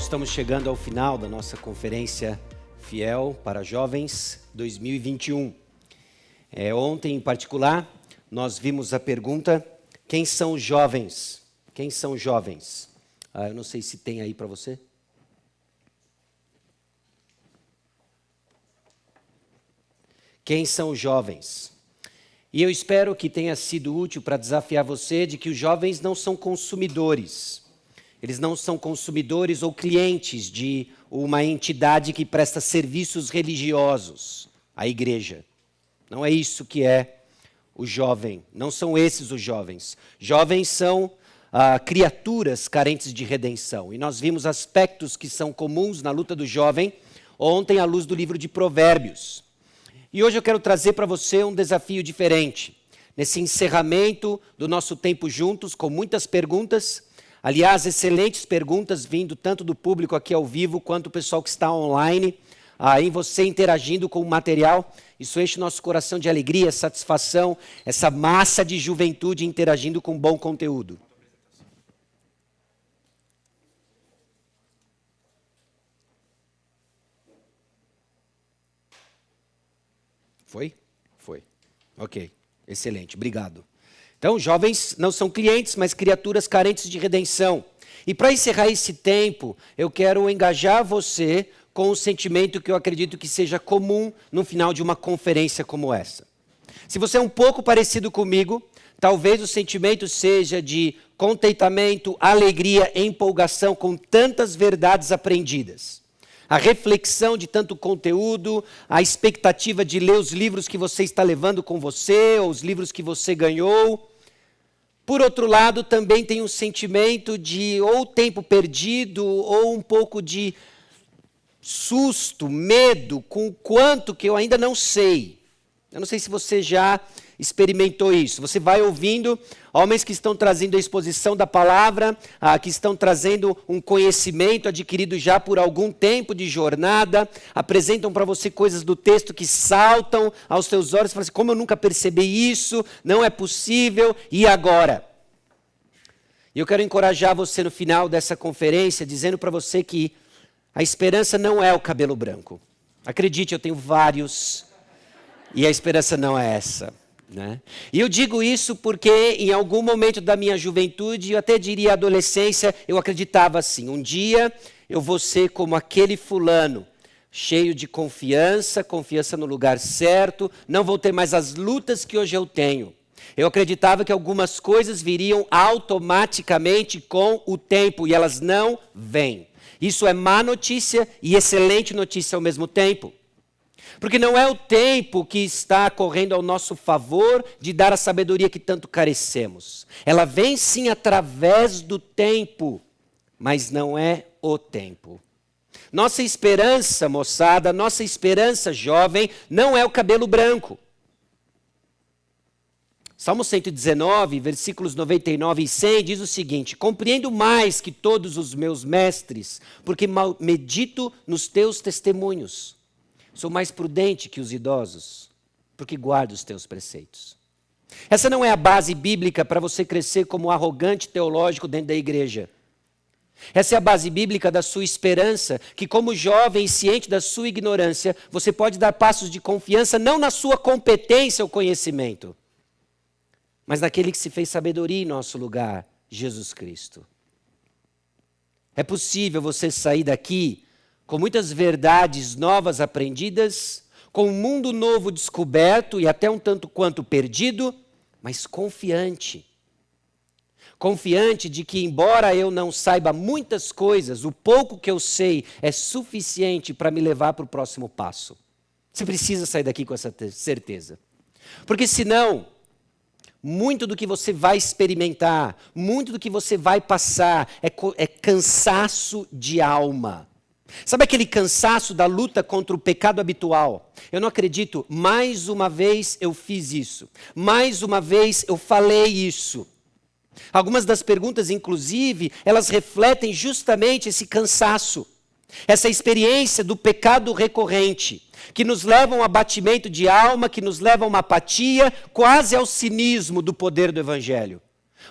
estamos chegando ao final da nossa conferência Fiel para Jovens 2021. Ontem, em particular, nós vimos a pergunta: quem são os jovens? Quem são os jovens? Eu não sei se tem aí para você. Quem são os jovens? E eu espero que tenha sido útil para desafiar você de que os jovens não são consumidores. Eles não são consumidores ou clientes de uma entidade que presta serviços religiosos, a igreja. Não é isso que é o jovem, não são esses os jovens. Jovens são criaturas carentes de redenção. E nós vimos aspectos que são comuns na luta do jovem ontem à luz do livro de Provérbios. E hoje eu quero trazer para você um desafio diferente. Nesse encerramento do nosso tempo juntos, com muitas perguntas, aliás, excelentes perguntas vindo tanto do público aqui ao vivo, quanto do pessoal que está online, em você interagindo com o material. Isso enche o nosso coração de alegria, satisfação, essa massa de juventude interagindo com bom conteúdo. Foi? Foi. Ok, excelente, obrigado. Então, jovens não são clientes, mas criaturas carentes de redenção. E para encerrar esse tempo, eu quero engajar você com um sentimento que eu acredito que seja comum no final de uma conferência como essa. Se você é um pouco parecido comigo, talvez o sentimento seja de contentamento, alegria, empolgação com tantas verdades aprendidas. A reflexão de tanto conteúdo, a expectativa de ler os livros que você está levando com você, ou os livros que você ganhou. Por outro lado, também tem um sentimento de ou tempo perdido, ou um pouco de susto, medo, com o quanto que eu ainda não sei. Eu não sei se você já experimentou isso. Você vai ouvindo homens que estão trazendo a exposição da palavra, que estão trazendo um conhecimento adquirido já por algum tempo de jornada, apresentam para você coisas do texto que saltam aos seus olhos, e falam assim: como eu nunca percebi isso, não é possível, e agora? E eu quero encorajar você no final dessa conferência, dizendo para você que a esperança não é o cabelo branco. Acredite, eu tenho vários, e a esperança não é essa. Né? E eu digo isso porque em algum momento da minha juventude, eu até diria adolescência, eu acreditava assim: um dia eu vou ser como aquele fulano, cheio de confiança, confiança no lugar certo, não vou ter mais as lutas que hoje eu tenho. Eu acreditava que algumas coisas viriam automaticamente com o tempo, e elas não vêm. Isso é má notícia e excelente notícia ao mesmo tempo. Porque não é o tempo que está correndo ao nosso favor de dar a sabedoria que tanto carecemos. Ela vem sim através do tempo, mas não é o tempo. Nossa esperança, moçada, nossa esperança, jovem, não é o cabelo branco. Salmo 119, versículos 99 e 100 diz o seguinte: compreendo mais que todos os meus mestres, porque medito nos teus testemunhos. Sou mais prudente que os idosos, porque guardo os teus preceitos. Essa não é a base bíblica para você crescer como arrogante teológico dentro da igreja. Essa é a base bíblica da sua esperança, que como jovem ciente da sua ignorância, você pode dar passos de confiança não na sua competência ou conhecimento, mas naquele que se fez sabedoria em nosso lugar, Jesus Cristo. É possível você sair daqui com muitas verdades novas aprendidas, com um mundo novo descoberto e até um tanto quanto perdido, mas confiante. Confiante de que, embora eu não saiba muitas coisas, o pouco que eu sei é suficiente para me levar para o próximo passo. Você precisa sair daqui com essa certeza. Porque senão, muito do que você vai experimentar, muito do que você vai passar é cansaço de alma. Sabe aquele cansaço da luta contra o pecado habitual? Eu não acredito, mais uma vez eu fiz isso. Mais uma vez eu falei isso. Algumas das perguntas, inclusive, elas refletem justamente esse cansaço. Essa experiência do pecado recorrente, que nos leva a um abatimento de alma, que nos leva a uma apatia, quase ao cinismo do poder do Evangelho.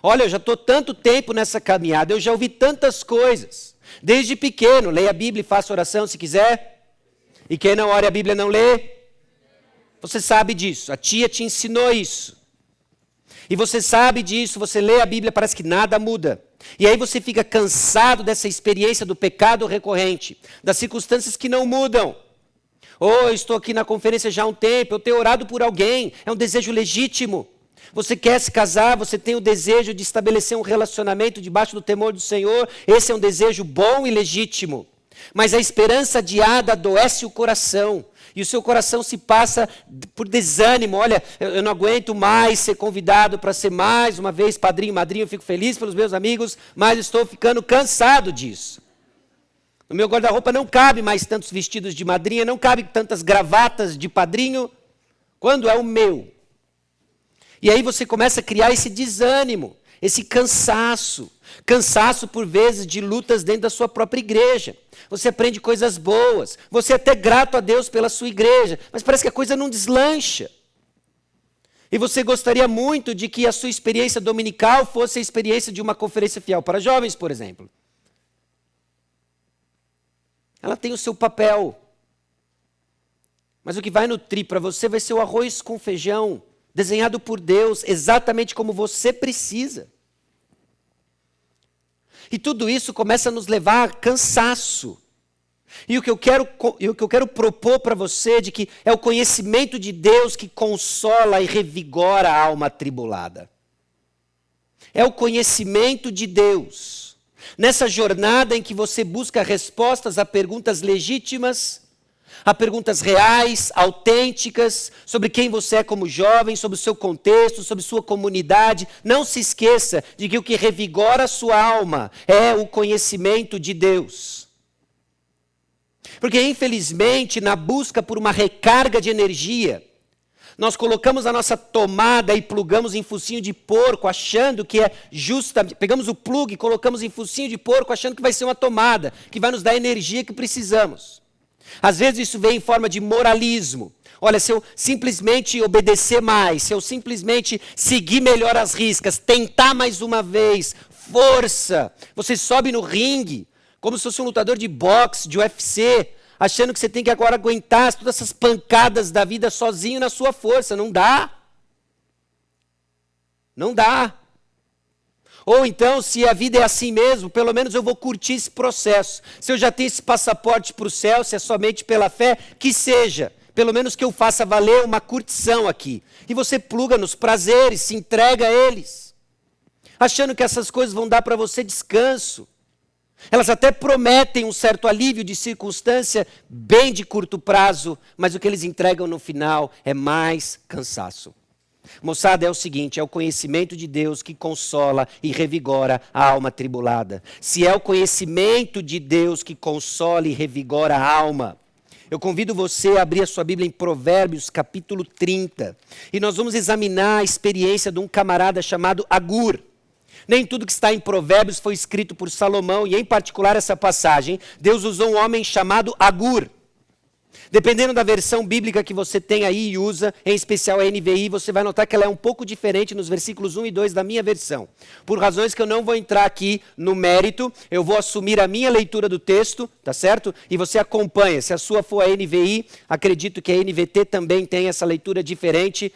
Olha, eu já estou tanto tempo nessa caminhada, eu já ouvi tantas coisas. Desde pequeno, leia a Bíblia e faça oração se quiser. E quem não ora a Bíblia não lê. Você sabe disso, a tia te ensinou isso. E você sabe disso, você lê a Bíblia, parece que nada muda. E aí você fica cansado dessa experiência do pecado recorrente, das circunstâncias que não mudam. Eu estou aqui na conferência já há um tempo, eu tenho orado por alguém, é um desejo legítimo. Você quer se casar, você tem o desejo de estabelecer um relacionamento debaixo do temor do Senhor, esse é um desejo bom e legítimo. Mas a esperança adiada adoece o coração. E o seu coração se passa por desânimo. Olha, eu não aguento mais ser convidado para ser mais uma vez padrinho e madrinha. Eu fico feliz pelos meus amigos, mas estou ficando cansado disso. No meu guarda-roupa não cabe mais tantos vestidos de madrinha, não cabe tantas gravatas de padrinho, quando é o meu. E aí você começa a criar esse desânimo, esse cansaço. Cansaço, por vezes, de lutas dentro da sua própria igreja. Você aprende coisas boas, você é até grato a Deus pela sua igreja, mas parece que a coisa não deslancha. E você gostaria muito de que a sua experiência dominical fosse a experiência de uma conferência fiel para jovens, por exemplo. Ela tem o seu papel. Mas o que vai nutrir para você vai ser o arroz com feijão, desenhado por Deus, exatamente como você precisa. E tudo isso começa a nos levar a cansaço. E o que eu quero propor para você de que é o conhecimento de Deus que consola e revigora a alma atribulada. É o conhecimento de Deus. Nessa jornada em que você busca respostas a perguntas legítimas, a perguntas reais, autênticas, sobre quem você é como jovem, sobre o seu contexto, sobre sua comunidade. Não se esqueça de que o que revigora a sua alma é o conhecimento de Deus. Porque, infelizmente, na busca por uma recarga de energia, nós colocamos a nossa tomada e plugamos em focinho de porco, achando que é justa. Pegamos o plug e colocamos em focinho de porco, achando que vai ser uma tomada, que vai nos dar a energia que precisamos. Às vezes isso vem em forma de moralismo. Olha, se eu simplesmente obedecer mais, se eu simplesmente seguir melhor as riscas, tentar mais uma vez, força. Você sobe no ringue, como se fosse um lutador de boxe, de UFC, achando que você tem que agora aguentar todas essas pancadas da vida sozinho na sua força. Não dá. Não dá. Ou então, se a vida é assim mesmo, pelo menos eu vou curtir esse processo. Se eu já tenho esse passaporte para o céu, se é somente pela fé, que seja. Pelo menos que eu faça valer uma curtição aqui. E você pluga nos prazeres, se entrega a eles. Achando que essas coisas vão dar para você descanso. Elas até prometem um certo alívio de circunstância bem de curto prazo, mas o que eles entregam no final é mais cansaço. Moçada, é o seguinte, é o conhecimento de Deus que consola e revigora a alma atribulada. Se é o conhecimento de Deus que consola e revigora a alma, eu convido você a abrir a sua Bíblia em Provérbios, capítulo 30. E nós vamos examinar a experiência de um camarada chamado Agur. Nem tudo que está em Provérbios foi escrito por Salomão, e em particular essa passagem, Deus usou um homem chamado Agur. Dependendo da versão bíblica que você tem aí e usa, em especial a NVI, você vai notar que ela é um pouco diferente nos versículos 1 e 2 da minha versão. Por razões que eu não vou entrar aqui no mérito, eu vou assumir a minha leitura do texto, tá certo? E você acompanha. Se a sua for a NVI, acredito que a NVT também tem essa leitura diferente,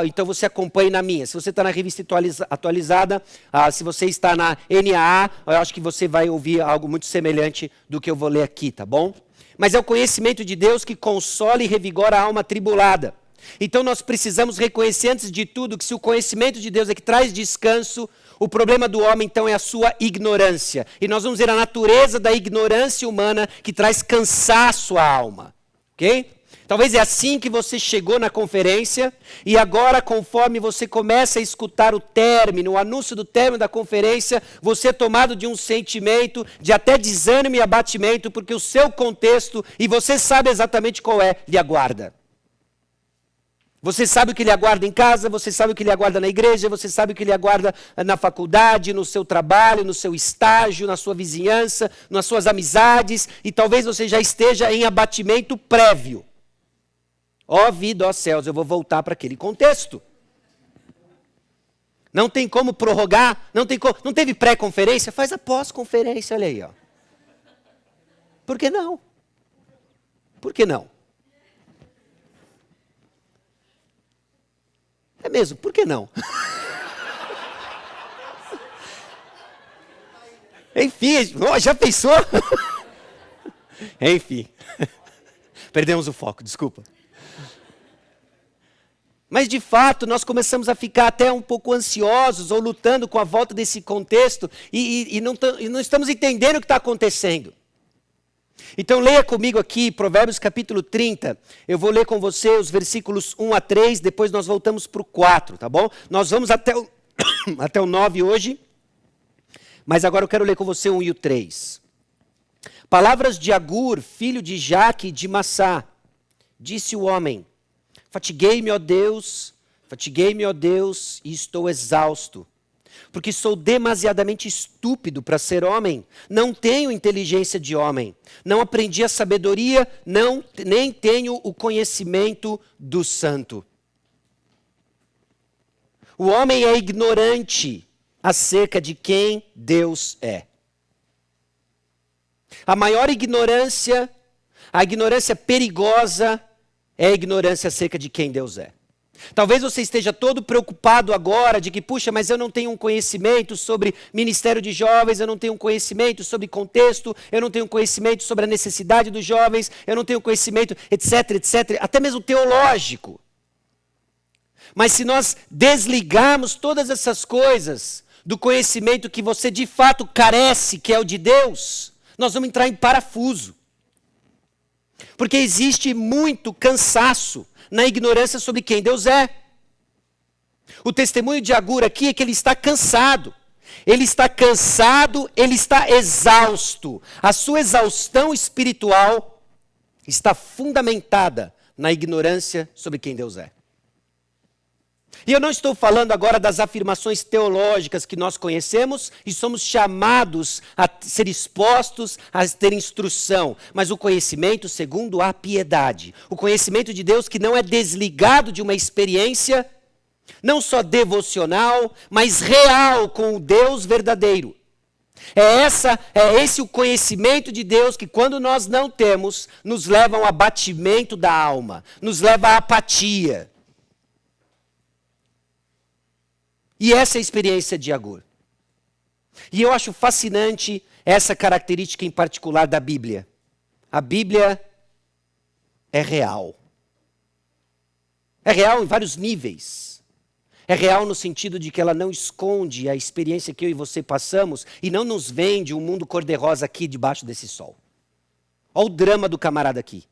então você acompanhe na minha. Se você está na revista atualizada, se você está na NAA, eu acho que você vai ouvir algo muito semelhante do que eu vou ler aqui, tá bom? Mas é o conhecimento de Deus que consola e revigora a alma atribulada. Então nós precisamos reconhecer antes de tudo que se o conhecimento de Deus é que traz descanso, o problema do homem então é a sua ignorância. E nós vamos ver a natureza da ignorância humana que traz cansaço à alma. Ok? Talvez é assim que você chegou na conferência e agora, conforme você começa a escutar o término, o anúncio do término da conferência, você é tomado de um sentimento de até desânimo e abatimento, porque o seu contexto, e você sabe exatamente qual é, lhe aguarda. Você sabe o que lhe aguarda em casa, você sabe o que lhe aguarda na igreja, você sabe o que lhe aguarda na faculdade, no seu trabalho, no seu estágio, na sua vizinhança, nas suas amizades, e talvez você já esteja em abatimento prévio. Ó vida, ó céus, eu vou voltar para aquele contexto. Não tem como prorrogar, não teve pré-conferência, faz a pós-conferência, olha aí. Ó. Por que não? Por que não? É mesmo, por que não? Enfim, já pensou? Enfim. Perdemos o foco, desculpa. Mas, de fato, nós começamos a ficar até um pouco ansiosos ou lutando com a volta desse contexto e não estamos entendendo o que está acontecendo. Então, leia comigo aqui, Provérbios capítulo 30. Eu vou ler com você os versículos 1 a 3, depois nós voltamos para o 4, tá bom? Nós vamos até o 9 hoje, mas agora eu quero ler com você o 1 e o 3. Palavras de Agur, filho de Jaque de Massá, disse o homem: fatiguei-me, ó Deus, e estou exausto, porque sou demasiadamente estúpido para ser homem, não tenho inteligência de homem, não aprendi a sabedoria, nem tenho o conhecimento do santo. O homem é ignorante acerca de quem Deus é. A maior ignorância, a ignorância perigosa, é a ignorância acerca de quem Deus é. Talvez você esteja todo preocupado agora de que, puxa, mas eu não tenho um conhecimento sobre ministério de jovens, eu não tenho um conhecimento sobre contexto, eu não tenho um conhecimento sobre a necessidade dos jovens, eu não tenho conhecimento, etc, etc, até mesmo teológico. Mas se nós desligarmos todas essas coisas do conhecimento que você de fato carece, que é o de Deus, nós vamos entrar em parafuso. Porque existe muito cansaço na ignorância sobre quem Deus é. O testemunho de Agur aqui é que ele está cansado. Ele está cansado, ele está exausto. A sua exaustão espiritual está fundamentada na ignorância sobre quem Deus é. E eu não estou falando agora das afirmações teológicas que nós conhecemos e somos chamados a ser expostos, a ter instrução, mas o conhecimento segundo a piedade. O conhecimento de Deus que não é desligado de uma experiência, não só devocional, mas real com o Deus verdadeiro. É esse o conhecimento de Deus que, quando nós não temos, nos leva ao abatimento da alma, nos leva à apatia. E essa é a experiência de Agur. E eu acho fascinante essa característica em particular da Bíblia. A Bíblia é real. É real em vários níveis. É real no sentido de que ela não esconde a experiência que eu e você passamos e não nos vende um mundo cor-de-rosa aqui debaixo desse sol. Olha o drama do camarada aqui.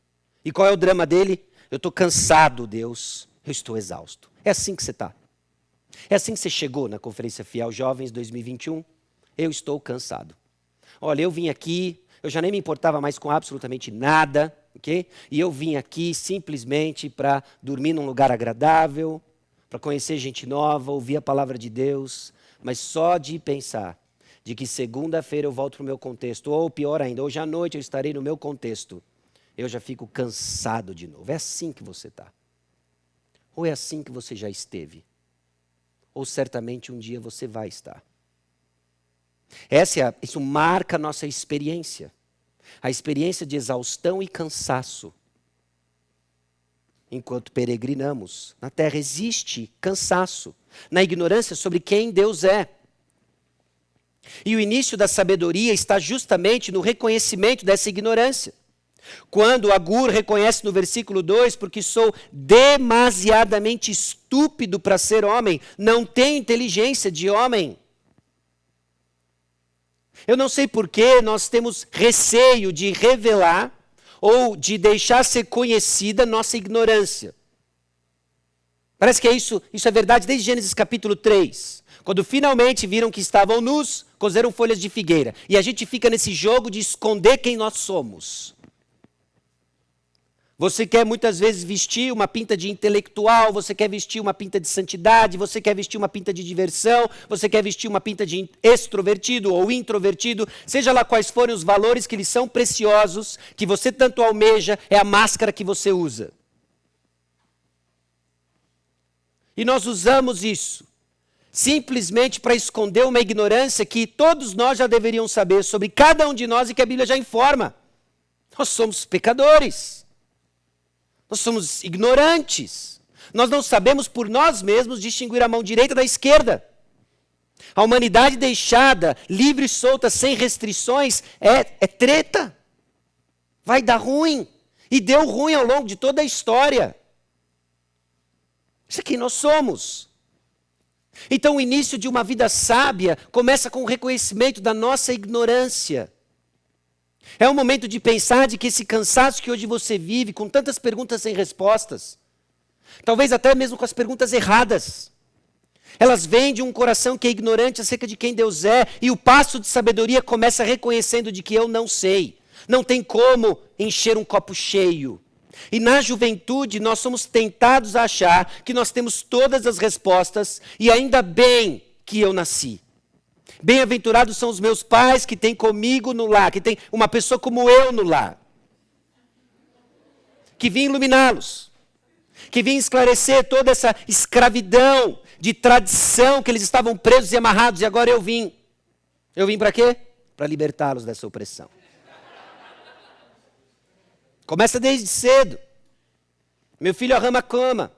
E qual é o drama dele? Eu estou cansado, Deus. Eu estou exausto. É assim que você está. É assim que você chegou na Conferência Fiel Jovens 2021? Eu estou cansado. Olha, eu vim aqui, eu já nem me importava mais com absolutamente nada, ok? E eu vim aqui simplesmente para dormir num lugar agradável, para conhecer gente nova, ouvir a palavra de Deus, mas só de pensar de que segunda-feira eu volto para o meu contexto, ou pior ainda, hoje à noite eu estarei no meu contexto, eu já fico cansado de novo. É assim que você está. Ou é assim que você já esteve? Ou certamente um dia você vai estar. Isso marca a nossa experiência. A experiência de exaustão e cansaço. Enquanto peregrinamos na terra, existe cansaço na ignorância sobre quem Deus é. E o início da sabedoria está justamente no reconhecimento dessa ignorância. Quando Agur reconhece no versículo 2, porque sou demasiadamente estúpido para ser homem, não tenho inteligência de homem. Eu não sei por que nós temos receio de revelar ou de deixar ser conhecida nossa ignorância. Parece que isso é verdade desde Gênesis capítulo 3. Quando finalmente viram que estavam nus, cozeram folhas de figueira. E a gente fica nesse jogo de esconder quem nós somos. Você quer muitas vezes vestir uma pinta de intelectual, você quer vestir uma pinta de santidade, você quer vestir uma pinta de diversão, você quer vestir uma pinta de extrovertido ou introvertido, seja lá quais forem os valores que lhes são preciosos, que você tanto almeja, é a máscara que você usa. E nós usamos isso simplesmente para esconder uma ignorância que todos nós já deveriam saber sobre cada um de nós e que a Bíblia já informa. Nós somos pecadores. Nós somos ignorantes. Nós não sabemos por nós mesmos distinguir a mão direita da esquerda. A humanidade deixada, livre e solta, sem restrições, é treta. Vai dar ruim. E deu ruim ao longo de toda a história. Isso aqui nós somos. Então o início de uma vida sábia começa com o reconhecimento da nossa ignorância. É um momento de pensar de que esse cansaço que hoje você vive, com tantas perguntas sem respostas, talvez até mesmo com as perguntas erradas, elas vêm de um coração que é ignorante acerca de quem Deus é, e o passo de sabedoria começa reconhecendo de que eu não sei. Não tem como encher um copo cheio. E na juventude nós somos tentados a achar que nós temos todas as respostas, e ainda bem que eu nasci. Bem-aventurados são os meus pais que têm comigo no lar, que tem uma pessoa como eu no lar, que vim iluminá-los, que vim esclarecer toda essa escravidão de tradição que eles estavam presos e amarrados, e agora eu vim. Eu vim para quê? Para libertá-los dessa opressão. Começa desde cedo. Meu filho arruma a cama.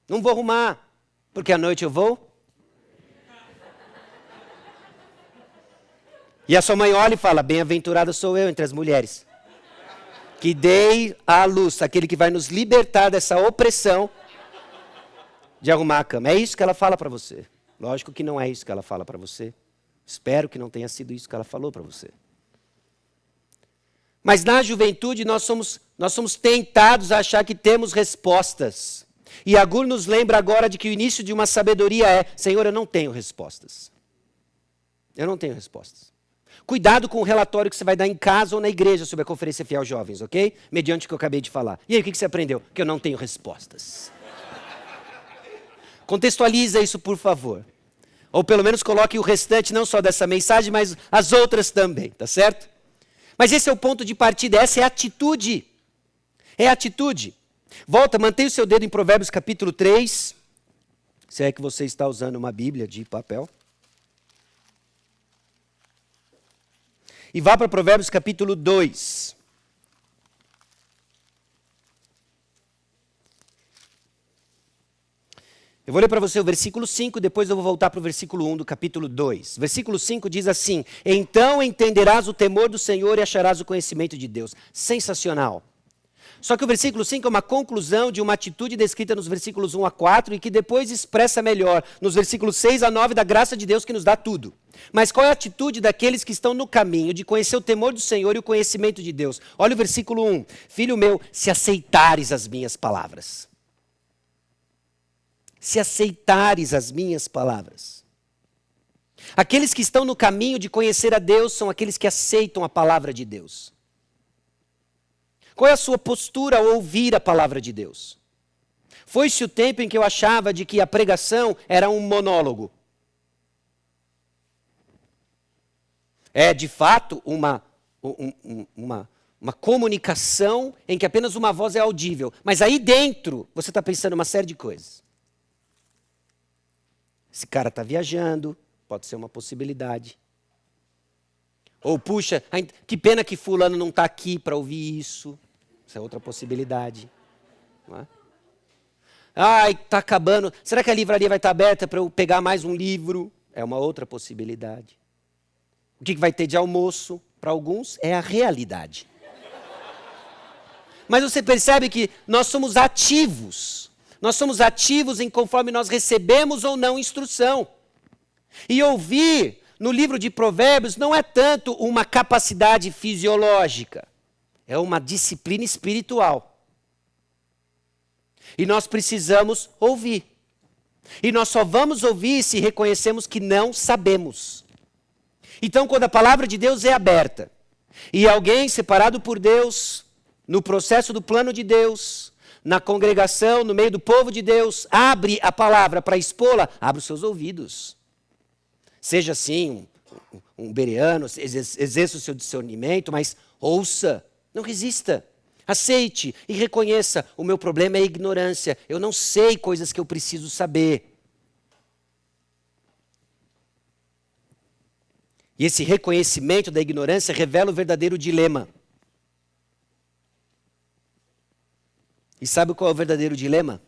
Não vou arrumar, porque à noite eu vou. E a sua mãe olha e fala, bem-aventurada sou eu entre as mulheres, que dei à luz aquele que vai nos libertar dessa opressão de arrumar a cama. É isso que ela fala para você. Lógico que não é isso que ela fala para você. Espero que não tenha sido isso que ela falou para você. Mas na juventude nós somos tentados a achar que temos respostas. E Agur nos lembra agora de que o início de uma sabedoria é, Senhor, eu não tenho respostas. Eu não tenho respostas. Cuidado com o relatório que você vai dar em casa ou na igreja sobre a Conferência Fiel Jovens, ok? Mediante o que eu acabei de falar. E aí, o que você aprendeu? Que eu não tenho respostas. Contextualiza isso, por favor. Ou pelo menos coloque o restante, não só dessa mensagem, mas as outras também, tá certo? Mas esse é o ponto de partida, essa é a atitude. É a atitude. Volta, mantenha o seu dedo em Provérbios capítulo 3. Se é que você está usando uma Bíblia de papel. E vá para Provérbios capítulo 2. Eu vou ler para você o versículo 5, depois eu vou voltar para o versículo 1 do capítulo 2. Versículo 5 diz assim, então entenderás o temor do Senhor e acharás o conhecimento de Deus. Sensacional. Só que o versículo 5 é uma conclusão de uma atitude descrita nos versículos 1 a 4 e que depois expressa melhor nos versículos 6 a 9 da graça de Deus que nos dá tudo. Mas qual é a atitude daqueles que estão no caminho de conhecer o temor do Senhor e o conhecimento de Deus? Olha o versículo 1. Filho meu, se aceitares as minhas palavras. Se aceitares as minhas palavras. Aqueles que estão no caminho de conhecer a Deus são aqueles que aceitam a palavra de Deus. Qual é a sua postura ao ouvir a palavra de Deus? Foi-se o tempo em que eu achava de que a pregação era um monólogo. É, de fato, uma comunicação em que apenas uma voz é audível. Mas aí dentro, você está pensando uma série de coisas. Esse cara está viajando, pode ser uma possibilidade. Ou, puxa, que pena que fulano não está aqui para ouvir isso. Isso é outra possibilidade. Não é? Ai, está acabando. Será que a livraria vai estar aberta para eu pegar mais um livro? É uma outra possibilidade. O que vai ter de almoço? Para alguns, é a realidade. Mas você percebe que nós somos ativos. Nós somos ativos em conforme nós recebemos ou não instrução. E ouvir no livro de Provérbios não é tanto uma capacidade fisiológica, é uma disciplina espiritual. E nós precisamos ouvir. E nós só vamos ouvir se reconhecemos que não sabemos. Então, quando a palavra de Deus é aberta, e alguém separado por Deus, no processo do plano de Deus, na congregação, no meio do povo de Deus, abre a palavra para expô-la, abre os seus ouvidos. Seja assim, um bereano, exerça o seu discernimento, mas ouça, não resista. Aceite e reconheça, o meu problema é a ignorância, eu não sei coisas que eu preciso saber. E esse reconhecimento da ignorância revela o verdadeiro dilema. E sabe qual é o verdadeiro dilema?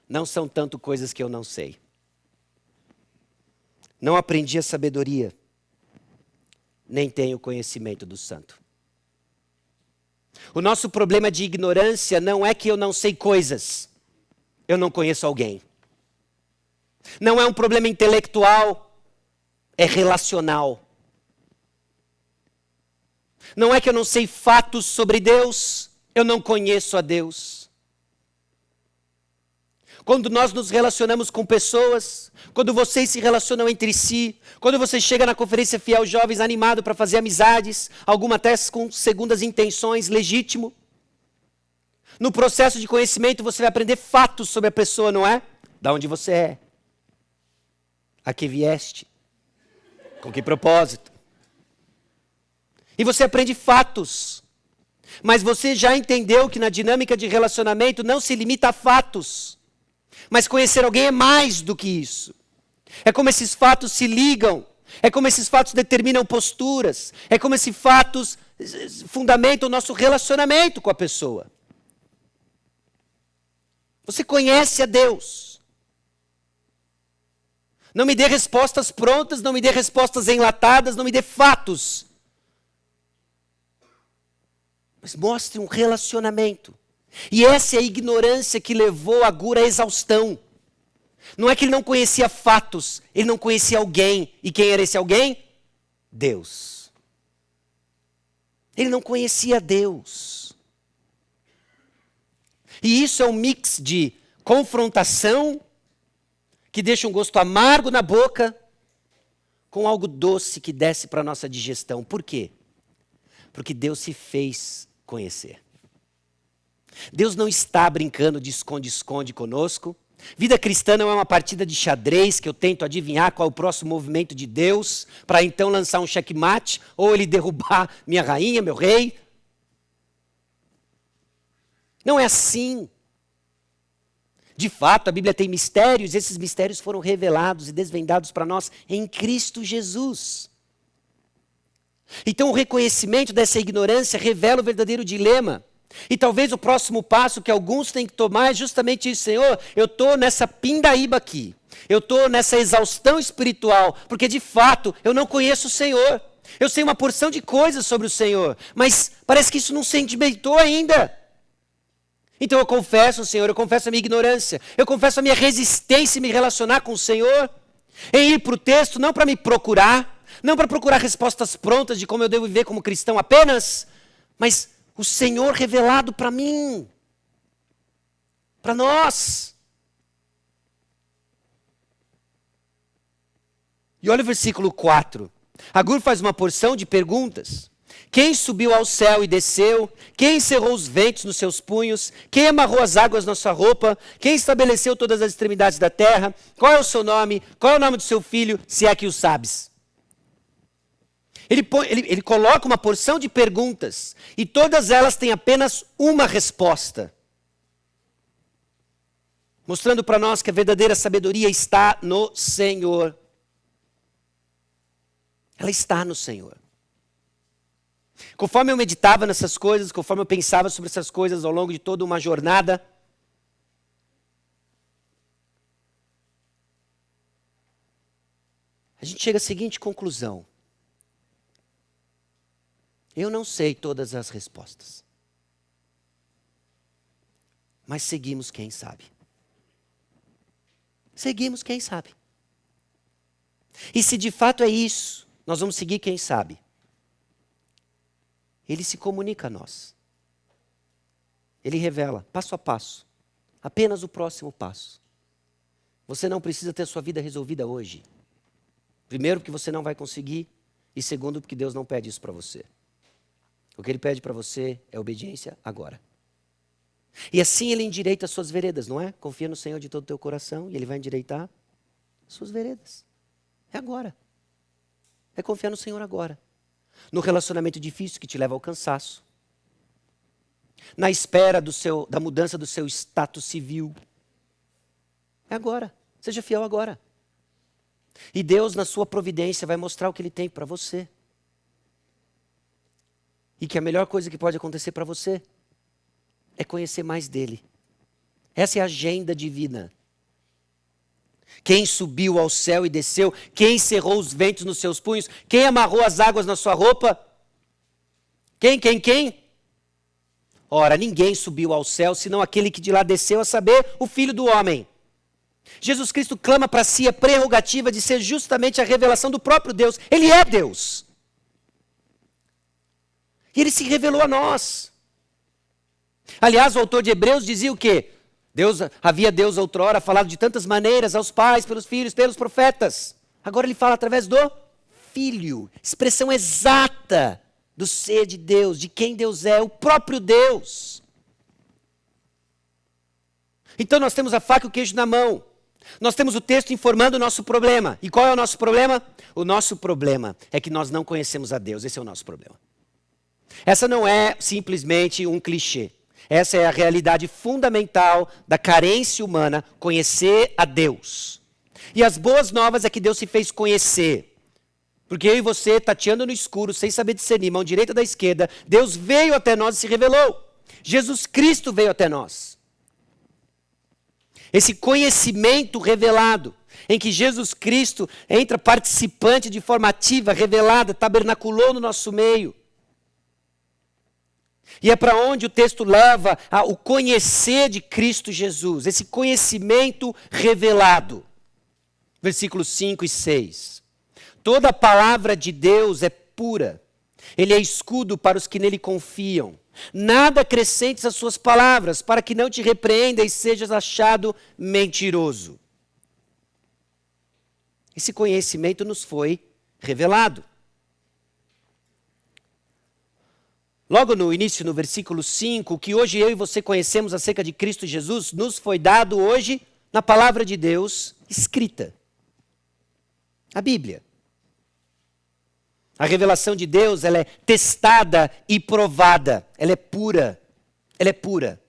Não são tanto coisas que eu não sei. Não aprendi a sabedoria, nem tenho conhecimento do santo. O nosso problema de ignorância não é que eu não sei coisas, eu não conheço alguém. Não é um problema intelectual, é relacional. Não é que eu não sei fatos sobre Deus, eu não conheço a Deus. Quando nós nos relacionamos com pessoas, quando vocês se relacionam entre si, quando você chega na Conferência Fiel Jovens animado para fazer amizades, alguma até com segundas intenções, legítimo. No processo de conhecimento você vai aprender fatos sobre a pessoa, não é? Da onde você é, a que vieste, com que propósito. E você aprende fatos. Mas você já entendeu que na dinâmica de relacionamento não se limita a fatos. Mas conhecer alguém é mais do que isso. É como esses fatos se ligam. É como esses fatos determinam posturas. É como esses fatos fundamentam o nosso relacionamento com a pessoa. Você conhece a Deus. Não me dê respostas prontas, não me dê respostas enlatadas, não me dê fatos. Mas mostre um relacionamento. E essa é a ignorância que levou Agur à exaustão. Não é que ele não conhecia fatos, ele não conhecia alguém. E quem era esse alguém? Deus. Ele não conhecia Deus. E isso é um mix de confrontação, que deixa um gosto amargo na boca, com algo doce que desce para a nossa digestão. Por quê? Porque Deus se fez conhecer. Deus não está brincando de esconde-esconde conosco. Vida cristã não é uma partida de xadrez que eu tento adivinhar qual é o próximo movimento de Deus, para então lançar um checkmate, ou ele derrubar minha rainha, meu rei. Não é assim. De fato, a Bíblia tem mistérios, esses mistérios foram revelados e desvendados para nós em Cristo Jesus. Então o reconhecimento dessa ignorância revela o verdadeiro dilema. E talvez o próximo passo que alguns têm que tomar é justamente isso: Senhor, eu estou nessa pindaíba aqui, eu estou nessa exaustão espiritual, porque de fato eu não conheço o Senhor. Eu sei uma porção de coisas sobre o Senhor, mas parece que isso não sedimentou ainda. Então eu confesso, Senhor, eu confesso a minha ignorância, eu confesso a minha resistência em me relacionar com o Senhor, em ir para o texto não para me procurar, não para procurar respostas prontas de como eu devo viver como cristão apenas, mas o Senhor revelado para mim, para nós. E olha o versículo 4. Agur faz uma porção de perguntas. Quem subiu ao céu e desceu? Quem encerrou os ventos nos seus punhos? Quem amarrou as águas na sua roupa? Quem estabeleceu todas as extremidades da terra? Qual é o seu nome? Qual é o nome do seu filho, se é que o sabes? Ele coloca uma porção de perguntas e todas elas têm apenas uma resposta. Mostrando para nós que a verdadeira sabedoria está no Senhor. Ela está no Senhor. Conforme eu meditava nessas coisas, conforme eu pensava sobre essas coisas ao longo de toda uma jornada, a gente chega à seguinte conclusão. Eu não sei todas as respostas. Mas seguimos quem sabe. Seguimos quem sabe. E se de fato é isso, nós vamos seguir quem sabe. Ele se comunica a nós. Ele revela, passo a passo, apenas o próximo passo. Você não precisa ter sua vida resolvida hoje. Primeiro, porque você não vai conseguir. E segundo, porque Deus não pede isso para você. O que Ele pede para você é obediência agora. E assim Ele endireita as suas veredas, não é? Confia no Senhor de todo o teu coração e Ele vai endireitar as suas veredas. É agora. É confiar no Senhor agora. No relacionamento difícil que te leva ao cansaço. Na espera da mudança do seu status civil. É agora. Seja fiel agora. E Deus, na sua providência, vai mostrar o que Ele tem para você. E que a melhor coisa que pode acontecer para você é conhecer mais dele. Essa é a agenda divina. Quem subiu ao céu e desceu? Quem cerrou os ventos nos seus punhos? Quem amarrou as águas na sua roupa? Quem? Ora, ninguém subiu ao céu, senão aquele que de lá desceu, a saber, o Filho do Homem. Jesus Cristo clama para si a prerrogativa de ser justamente a revelação do próprio Deus. Ele é Deus. E ele se revelou a nós. Aliás, o autor de Hebreus dizia o quê? Havia Deus outrora falado de tantas maneiras aos pais, pelos filhos, pelos profetas. Agora ele fala através do Filho. Expressão exata do ser de Deus, de quem Deus é, o próprio Deus. Então nós temos a faca e o queijo na mão. Nós temos o texto informando o nosso problema. E qual é o nosso problema? O nosso problema é que nós não conhecemos a Deus. Esse é o nosso problema. Essa não é simplesmente um clichê. Essa é a realidade fundamental da carência humana, conhecer a Deus. E as boas novas é que Deus se fez conhecer. Porque eu e você, tateando no escuro, sem saber discernir, mão direita da esquerda, Deus veio até nós e se revelou. Jesus Cristo veio até nós. Esse conhecimento revelado, em que Jesus Cristo entra participante de forma ativa, revelada, tabernaculou no nosso meio. E é para onde o texto leva o conhecer de Cristo Jesus, esse conhecimento revelado. Versículos 5 e 6. Toda a palavra de Deus é pura. Ele é escudo para os que nele confiam. Nada acrescentes às suas palavras, para que não te repreenda e sejas achado mentiroso. Esse conhecimento nos foi revelado. Logo no início, no versículo 5, o que hoje eu e você conhecemos acerca de Cristo Jesus, nos foi dado hoje na palavra de Deus escrita. A Bíblia. A revelação de Deus, ela é testada e provada. Ela é pura. Ela é pura.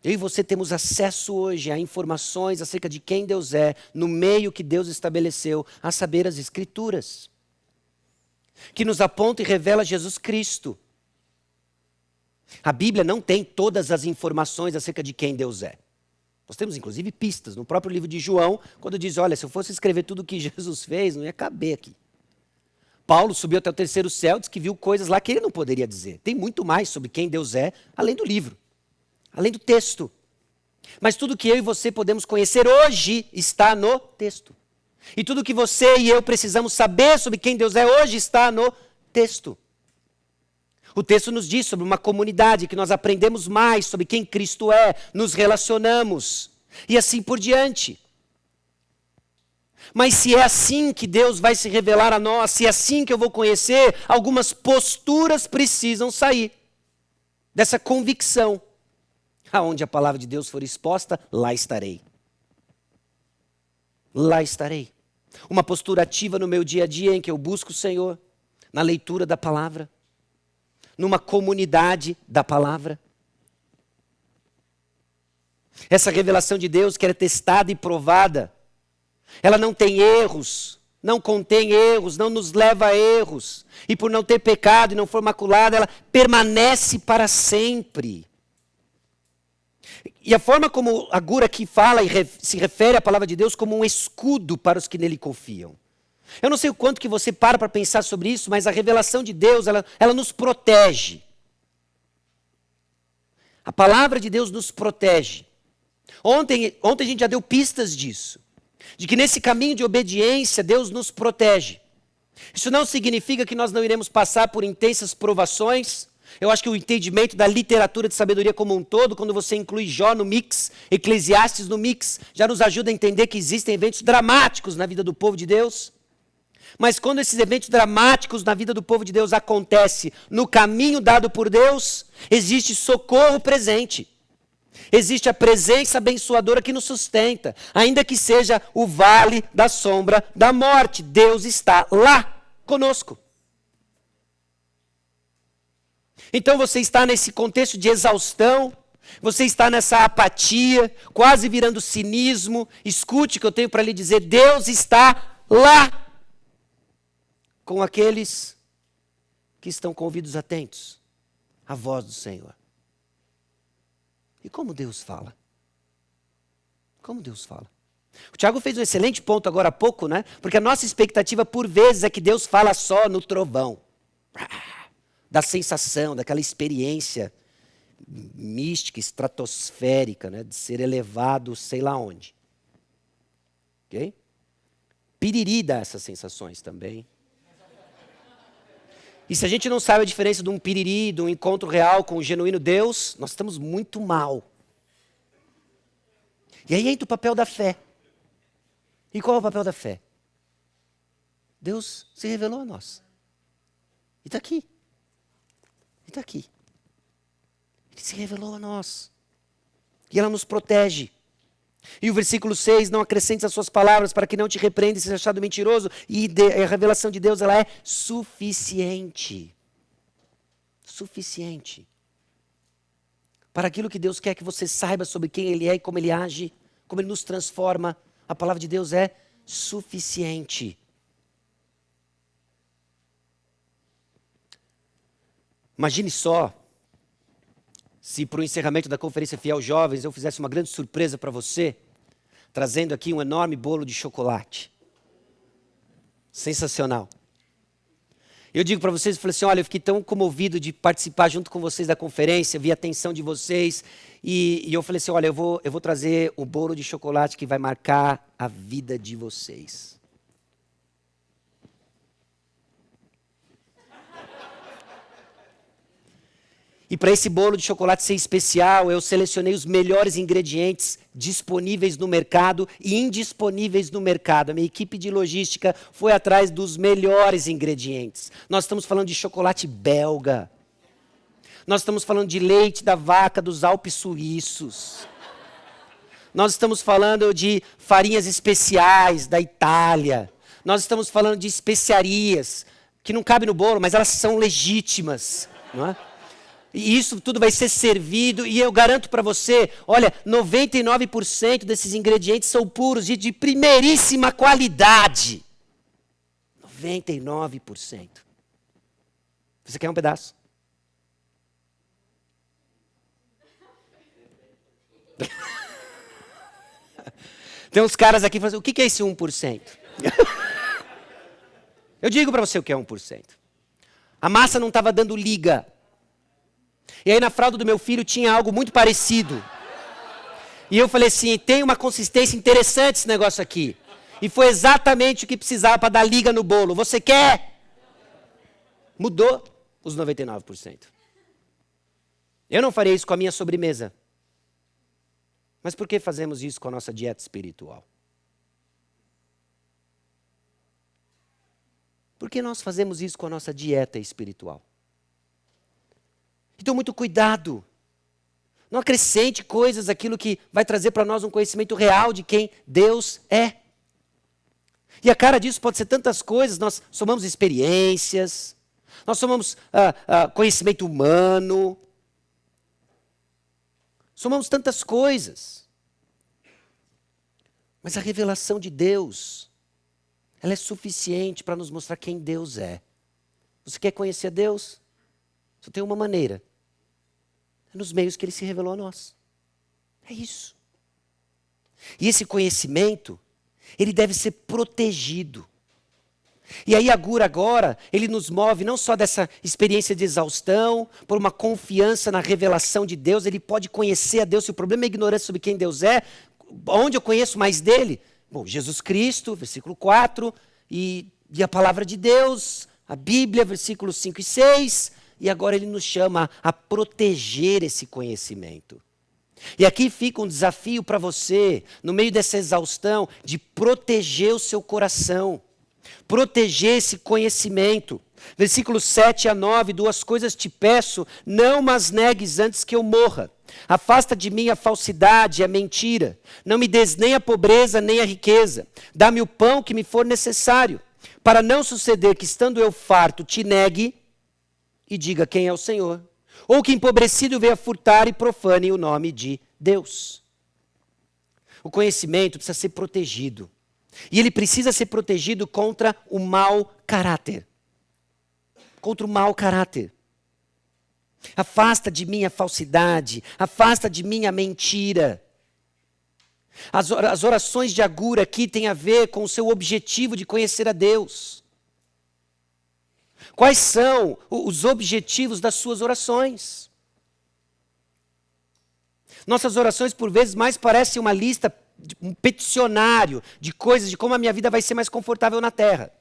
Eu e você temos acesso hoje a informações acerca de quem Deus é, no meio que Deus estabeleceu, a saber, as Escrituras, que nos aponta e revela Jesus Cristo. A Bíblia não tem todas as informações acerca de quem Deus é. Nós temos, inclusive, pistas. No próprio livro de João, quando diz, olha, se eu fosse escrever tudo o que Jesus fez, não ia caber aqui. Paulo subiu até o terceiro céu, diz que viu coisas lá que ele não poderia dizer. Tem muito mais sobre quem Deus é, além do livro, além do texto. Mas tudo que eu e você podemos conhecer hoje está no texto. E tudo que você e eu precisamos saber sobre quem Deus é hoje está no texto. O texto nos diz sobre uma comunidade que nós aprendemos mais sobre quem Cristo é, nos relacionamos e assim por diante. Mas se é assim que Deus vai se revelar a nós, se é assim que eu vou conhecer, algumas posturas precisam sair dessa convicção. Aonde a palavra de Deus for exposta, lá estarei. Lá estarei. Uma postura ativa no meu dia a dia em que eu busco o Senhor, na leitura da palavra, numa comunidade da palavra. Essa revelação de Deus que é testada e provada, ela não tem erros, não contém erros, não nos leva a erros. E por não ter pecado e não for maculada, ela permanece para sempre. E a forma como a Gura aqui fala e se refere à palavra de Deus como um escudo para os que nele confiam. Eu não sei o quanto que você para pensar sobre isso, mas a revelação de Deus, ela nos protege. A palavra de Deus nos protege. Ontem a gente já deu pistas disso. De que nesse caminho de obediência, Deus nos protege. Isso não significa que nós não iremos passar por intensas provações. Eu acho que o entendimento da literatura de sabedoria como um todo, quando você inclui Jó no mix, Eclesiastes no mix, já nos ajuda a entender que existem eventos dramáticos na vida do povo de Deus. Mas quando esses eventos dramáticos na vida do povo de Deus acontecem no caminho dado por Deus, existe socorro presente. Existe a presença abençoadora que nos sustenta, ainda que seja o vale da sombra da morte. Deus está lá conosco. Então você está nesse contexto de exaustão, você está nessa apatia, quase virando cinismo. Escute o que eu tenho para lhe dizer, Deus está lá com aqueles que estão com ouvidos atentos à voz do Senhor. E como Deus fala? Como Deus fala? O Tiago fez um excelente ponto agora há pouco, né? Porque a nossa expectativa por vezes é que Deus fala só no trovão. Da sensação, daquela experiência mística, estratosférica, né? De ser elevado sei lá onde. Ok? Piriri dá essas sensações também. E se a gente não sabe a diferença de um piriri, de um encontro real com o genuíno Deus, nós estamos muito mal. E aí entra o papel da fé. E qual é o papel da fé? Deus se revelou a nós. E está aqui. E está aqui. Ele se revelou a nós. E ela nos protege. E o versículo 6, não acrescentes as suas palavras para que não te repreenda e seja achado mentiroso. E a revelação de Deus, ela é suficiente. Suficiente. Para aquilo que Deus quer que você saiba sobre quem Ele é e como Ele age, como Ele nos transforma, a palavra de Deus é suficiente. Imagine só, se para o encerramento da Conferência Fiel Jovens eu fizesse uma grande surpresa para você, trazendo aqui um enorme bolo de chocolate. Sensacional. Eu digo para vocês, eu falei assim, olha, eu fiquei tão comovido de participar junto com vocês da conferência, vi a atenção de vocês, e eu falei assim, olha, eu vou trazer o bolo de chocolate que vai marcar a vida de vocês. E para esse bolo de chocolate ser especial, eu selecionei os melhores ingredientes disponíveis no mercado e indisponíveis no mercado. A minha equipe de logística foi atrás dos melhores ingredientes. Nós estamos falando de chocolate belga. Nós estamos falando de leite da vaca dos Alpes suíços. Nós estamos falando de farinhas especiais da Itália. Nós estamos falando de especiarias que não cabem no bolo, mas elas são legítimas, não é? E isso tudo vai ser servido, e eu garanto para você, olha, 99% desses ingredientes são puros e de primeiríssima qualidade. 99%. Você quer um pedaço? Tem uns caras aqui falando, o que é esse 1%? Eu digo para você o que é 1%. A massa não estava dando liga. E aí na fralda do meu filho tinha algo muito parecido. E eu falei assim, tem uma consistência interessante esse negócio aqui. E foi exatamente o que precisava para dar liga no bolo. Você quer? Mudou os 99%. Eu não faria isso com a minha sobremesa. Mas por que fazemos isso com a nossa dieta espiritual? Por que nós fazemos isso com a nossa dieta espiritual? Então, muito cuidado. Não acrescente coisas aquilo que vai trazer para nós um conhecimento real de quem Deus é. E a cara disso pode ser tantas coisas. Nós somamos experiências, nós somamos conhecimento humano, somamos tantas coisas. Mas a revelação de Deus, ela é suficiente para nos mostrar quem Deus é. Você quer conhecer a Deus? Só tem uma maneira. É nos meios que Ele se revelou a nós. É isso. E esse conhecimento, ele deve ser protegido. E aí agora, ele nos move não só dessa experiência de exaustão, por uma confiança na revelação de Deus, ele pode conhecer a Deus. Se o problema é a ignorância sobre quem Deus é, onde eu conheço mais dele? Bom, Jesus Cristo, versículo 4, e a palavra de Deus, a Bíblia, versículos 5 e 6, e agora ele nos chama a proteger esse conhecimento. E aqui fica um desafio para você, no meio dessa exaustão, de proteger o seu coração, proteger esse conhecimento. Versículos 7 a 9, 2 coisas te peço, não mas negues antes que eu morra. Afasta de mim a falsidade e a mentira. Não me des nem a pobreza nem a riqueza. Dá-me o pão que me for necessário, para não suceder que, estando eu farto, te negue e diga quem é o Senhor. Ou que empobrecido venha furtar e profane o nome de Deus. O conhecimento precisa ser protegido. E ele precisa ser protegido contra o mau caráter. Contra o mau caráter. Afasta de mim a falsidade, afasta de mim a mentira. As orações de Agur aqui têm a ver com o seu objetivo de conhecer a Deus. Quais são os objetivos das suas orações? Nossas orações, por vezes, mais parecem uma lista, um peticionário de coisas, de como a minha vida vai ser mais confortável na terra.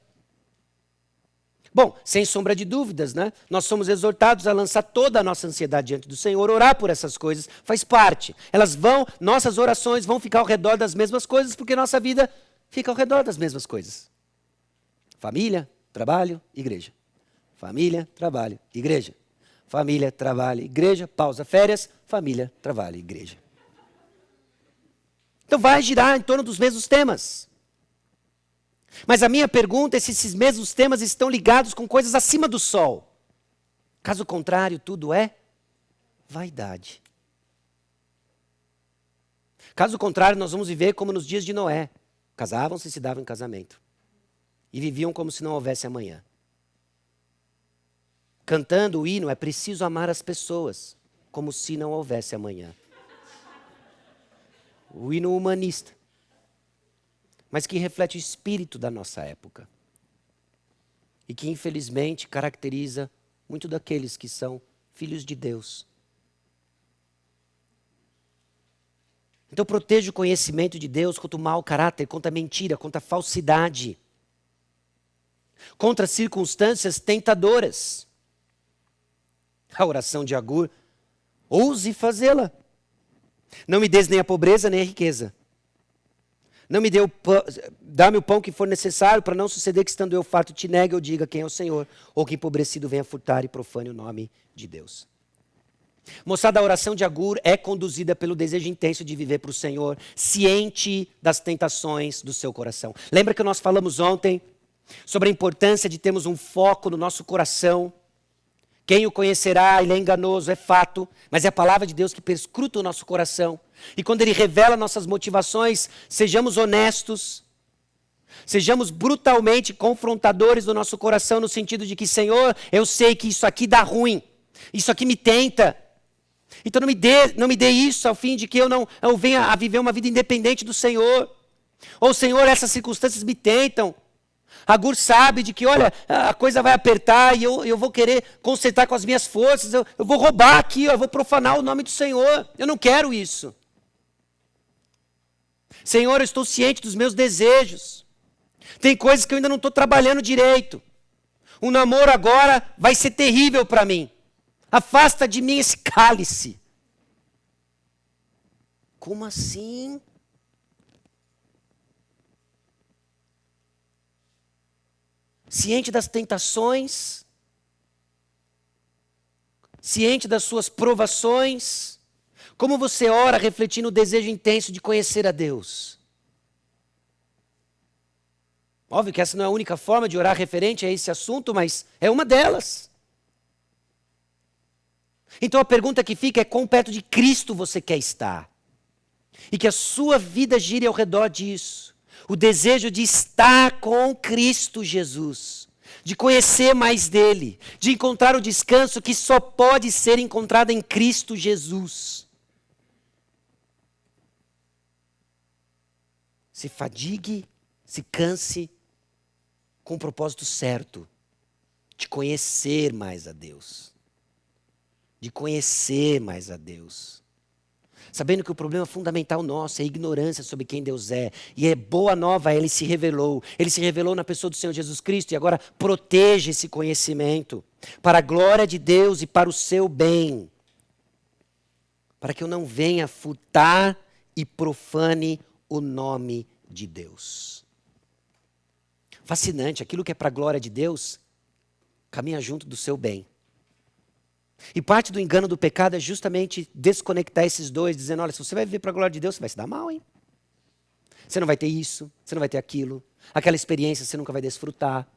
Bom, sem sombra de dúvidas, né? Nós somos exortados a lançar toda a nossa ansiedade diante do Senhor, orar por essas coisas, faz parte. Nossas orações vão ficar ao redor das mesmas coisas, porque nossa vida fica ao redor das mesmas coisas. Família, trabalho, igreja. Família, trabalho, igreja. Família, trabalho, igreja, pausa, férias, família, trabalho, igreja. Então vai girar em torno dos mesmos temas. Mas a minha pergunta é se esses mesmos temas estão ligados com coisas acima do sol. Caso contrário, tudo é vaidade. Caso contrário, nós vamos viver como nos dias de Noé. Casavam-se e se davam em casamento. E viviam como se não houvesse amanhã. Cantando o hino, é preciso amar as pessoas, como se não houvesse amanhã. O hino humanista. Mas que reflete o espírito da nossa época. E que, infelizmente, caracteriza muito daqueles que são filhos de Deus. Então, proteja o conhecimento de Deus contra o mau caráter, contra a mentira, contra a falsidade. Contra circunstâncias tentadoras. A oração de Agur, ouse fazê-la. Não me des nem a pobreza, nem a riqueza. Não me dá-me o pão que for necessário, para não suceder que estando eu farto te negue ou diga quem é o Senhor, ou que empobrecido venha furtar e profane o nome de Deus. Moçada, a oração de Agur é conduzida pelo desejo intenso de viver para o Senhor, ciente das tentações do seu coração. Lembra que nós falamos ontem sobre a importância de termos um foco no nosso coração? Quem o conhecerá, ele é enganoso, é fato, mas é a palavra de Deus que perscruta o nosso coração. E quando ele revela nossas motivações, sejamos honestos, sejamos brutalmente confrontadores do nosso coração, no sentido de que, Senhor, eu sei que isso aqui dá ruim, isso aqui me tenta. Então não me dê isso ao fim de que eu venha a viver uma vida independente do Senhor. Ou, Senhor, essas circunstâncias me tentam. Agur sabe de que, olha, a coisa vai apertar e eu vou querer consertar com as minhas forças, eu vou roubar aqui, eu vou profanar o nome do Senhor. Eu não quero isso. Senhor, eu estou ciente dos meus desejos. Tem coisas que eu ainda não estou trabalhando direito. O namoro agora vai ser terrível para mim. Afasta de mim esse cálice. Como assim? Ciente das tentações, ciente das suas provações, como você ora refletindo o desejo intenso de conhecer a Deus? Óbvio que essa não é a única forma de orar referente a esse assunto, mas é uma delas. Então a pergunta que fica é: quão perto de Cristo você quer estar? E que a sua vida gire ao redor disso. O desejo de estar com Cristo Jesus, de conhecer mais dele, de encontrar o descanso que só pode ser encontrado em Cristo Jesus. Se fadigue, se canse com o propósito certo, de conhecer mais a Deus. De conhecer mais a Deus. Sabendo que o problema fundamental nosso é a ignorância sobre quem Deus é. E é boa nova, ele se revelou. Ele se revelou na pessoa do Senhor Jesus Cristo. E agora proteja esse conhecimento. Para a glória de Deus e para o seu bem. Para que eu não venha furtar e profane o nome de Deus. Fascinante, aquilo que é para a glória de Deus, caminha junto do seu bem. E parte do engano do pecado é justamente desconectar esses dois, dizendo: olha, se você vai viver para a glória de Deus, você vai se dar mal, hein? Você não vai ter isso, você não vai ter aquilo, aquela experiência você nunca vai desfrutar.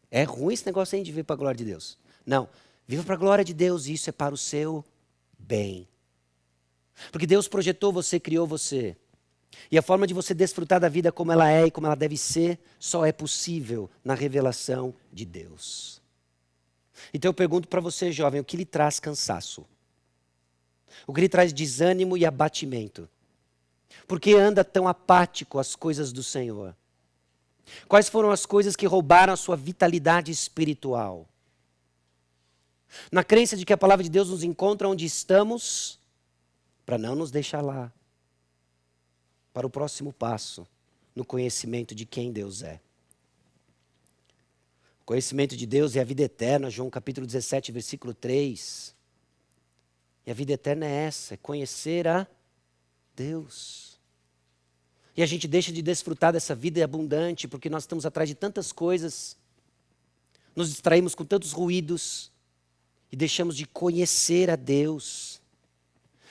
É ruim esse negócio aí de viver para a glória de Deus. Não, viva para a glória de Deus e isso é para o seu bem. Porque Deus projetou você, criou você. E a forma de você desfrutar da vida como ela é e como ela deve ser, só é possível na revelação de Deus. Então eu pergunto para você, jovem, o que lhe traz cansaço? O que lhe traz desânimo e abatimento? Por que anda tão apático às coisas do Senhor? Quais foram as coisas que roubaram a sua vitalidade espiritual? Na crença de que a palavra de Deus nos encontra onde estamos, para não nos deixar lá, para o próximo passo, no conhecimento de quem Deus é. O conhecimento de Deus é a vida eterna, João capítulo 17, versículo 3. E a vida eterna é essa, é conhecer a Deus. E a gente deixa de desfrutar dessa vida abundante porque nós estamos atrás de tantas coisas, nos distraímos com tantos ruídos e deixamos de conhecer a Deus.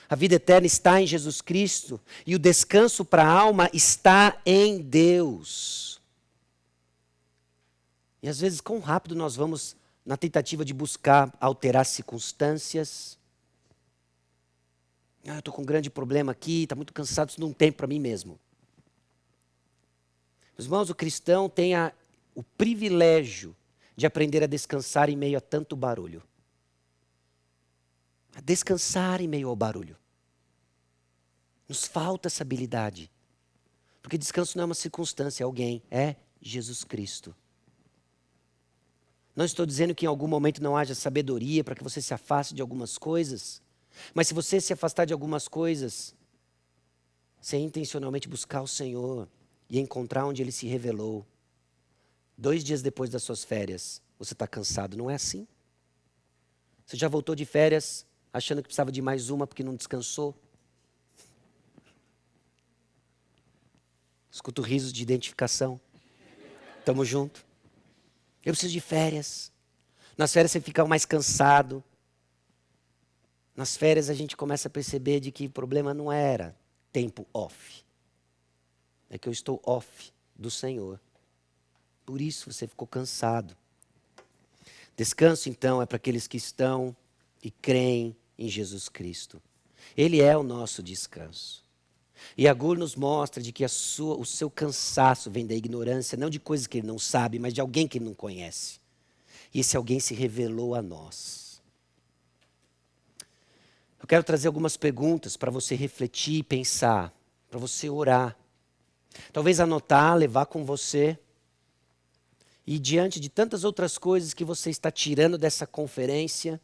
A vida eterna está em Jesus Cristo e o descanso para a alma está em Deus. E às vezes, quão rápido nós vamos na tentativa de buscar alterar circunstâncias. Eu estou com um grande problema aqui, está muito cansado, isso não tem para mim mesmo. Meus irmãos, o cristão tem o privilégio de aprender a descansar em meio a tanto barulho. A descansar em meio ao barulho. Nos falta essa habilidade. Porque descanso não é uma circunstância, é alguém, é Jesus Cristo. Não estou dizendo que em algum momento não haja sabedoria para que você se afaste de algumas coisas. Mas se você se afastar de algumas coisas, sem intencionalmente buscar o Senhor e encontrar onde Ele se revelou, 2 dias depois das suas férias, você está cansado, não é assim? Você já voltou de férias achando que precisava de mais uma porque não descansou? Escuto risos de identificação. Tamo junto. Eu preciso de férias. Nas férias você fica mais cansado. Nas férias a gente começa a perceber de que o problema não era tempo off. É que eu estou off do Senhor. Por isso você ficou cansado. Descanso, então, é para aqueles que estão e creem em Jesus Cristo. Ele é o nosso descanso. E Agur nos mostra de que o seu cansaço vem da ignorância, não de coisas que ele não sabe, mas de alguém que ele não conhece. E esse alguém se revelou a nós. Eu quero trazer algumas perguntas para você refletir, pensar, para você orar. Talvez anotar, levar com você. E diante de tantas outras coisas que você está tirando dessa conferência,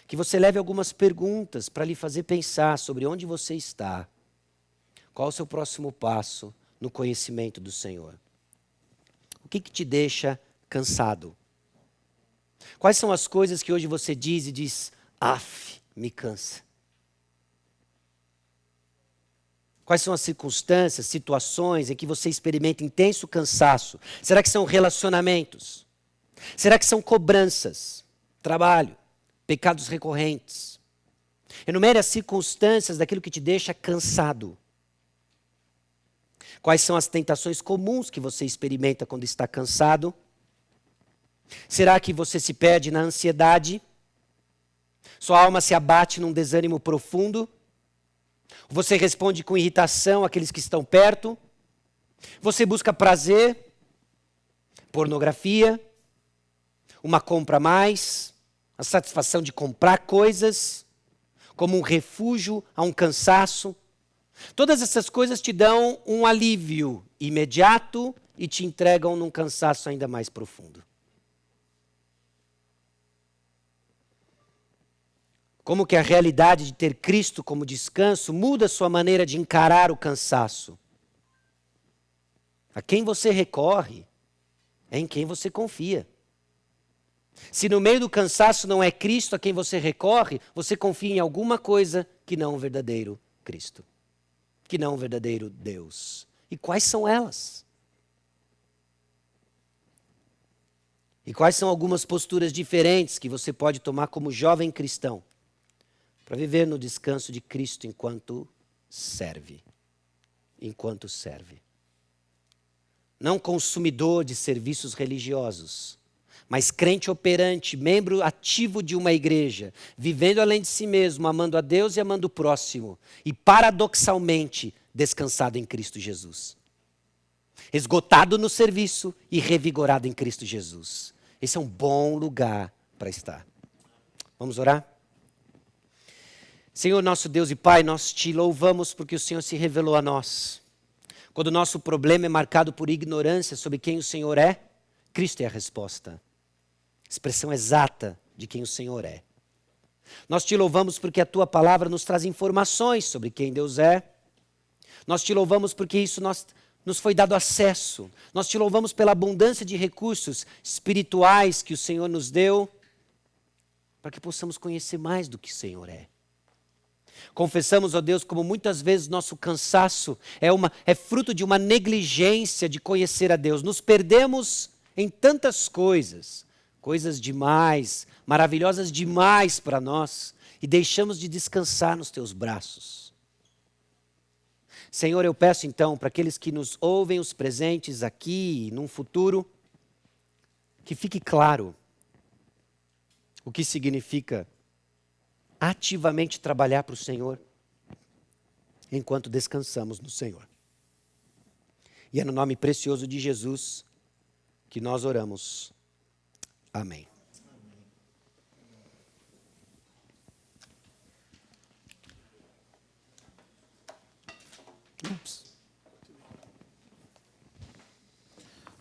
que você leve algumas perguntas para lhe fazer pensar sobre onde você está. Qual o seu próximo passo no conhecimento do Senhor? O que te deixa cansado? Quais são as coisas que hoje você diz e diz, me cansa? Quais são as circunstâncias, situações em que você experimenta intenso cansaço? Será que são relacionamentos? Será que são cobranças? Trabalho? Pecados recorrentes? Enumere as circunstâncias daquilo que te deixa cansado. Quais são as tentações comuns que você experimenta quando está cansado? Será que você se perde na ansiedade? Sua alma se abate num desânimo profundo? Você responde com irritação àqueles que estão perto? Você busca prazer? Pornografia? Uma compra a mais? A satisfação de comprar coisas? Como um refúgio a um cansaço? Todas essas coisas te dão um alívio imediato e te entregam num cansaço ainda mais profundo. Como que a realidade de ter Cristo como descanso muda a sua maneira de encarar o cansaço? A quem você recorre é em quem você confia. Se no meio do cansaço não é Cristo a quem você recorre, você confia em alguma coisa que não o verdadeiro Cristo. Que não o verdadeiro Deus. E quais são elas? E quais são algumas posturas diferentes que você pode tomar como jovem cristão para viver no descanso de Cristo enquanto serve? Enquanto serve. Não consumidor de serviços religiosos, mas crente operante, membro ativo de uma igreja, vivendo além de si mesmo, amando a Deus e amando o próximo, e paradoxalmente descansado em Cristo Jesus. Esgotado no serviço e revigorado em Cristo Jesus. Esse é um bom lugar para estar. Vamos orar? Senhor, nosso Deus e Pai, nós te louvamos porque o Senhor se revelou a nós. Quando o nosso problema é marcado por ignorância sobre quem o Senhor é, Cristo é a resposta. Expressão exata de quem o Senhor é. Nós te louvamos porque a tua palavra nos traz informações sobre quem Deus é. Nós te louvamos porque isso nos foi dado acesso. Nós te louvamos pela abundância de recursos espirituais que o Senhor nos deu, para que possamos conhecer mais do que o Senhor é. Confessamos, ó Deus, como muitas vezes nosso cansaço é fruto de uma negligência de conhecer a Deus. Nos perdemos em tantas coisas demais, maravilhosas demais para nós, e deixamos de descansar nos teus braços. Senhor, eu peço então para aqueles que nos ouvem, os presentes aqui e num futuro, que fique claro o que significa ativamente trabalhar para o Senhor enquanto descansamos no Senhor. E é no nome precioso de Jesus que nós oramos. Amém.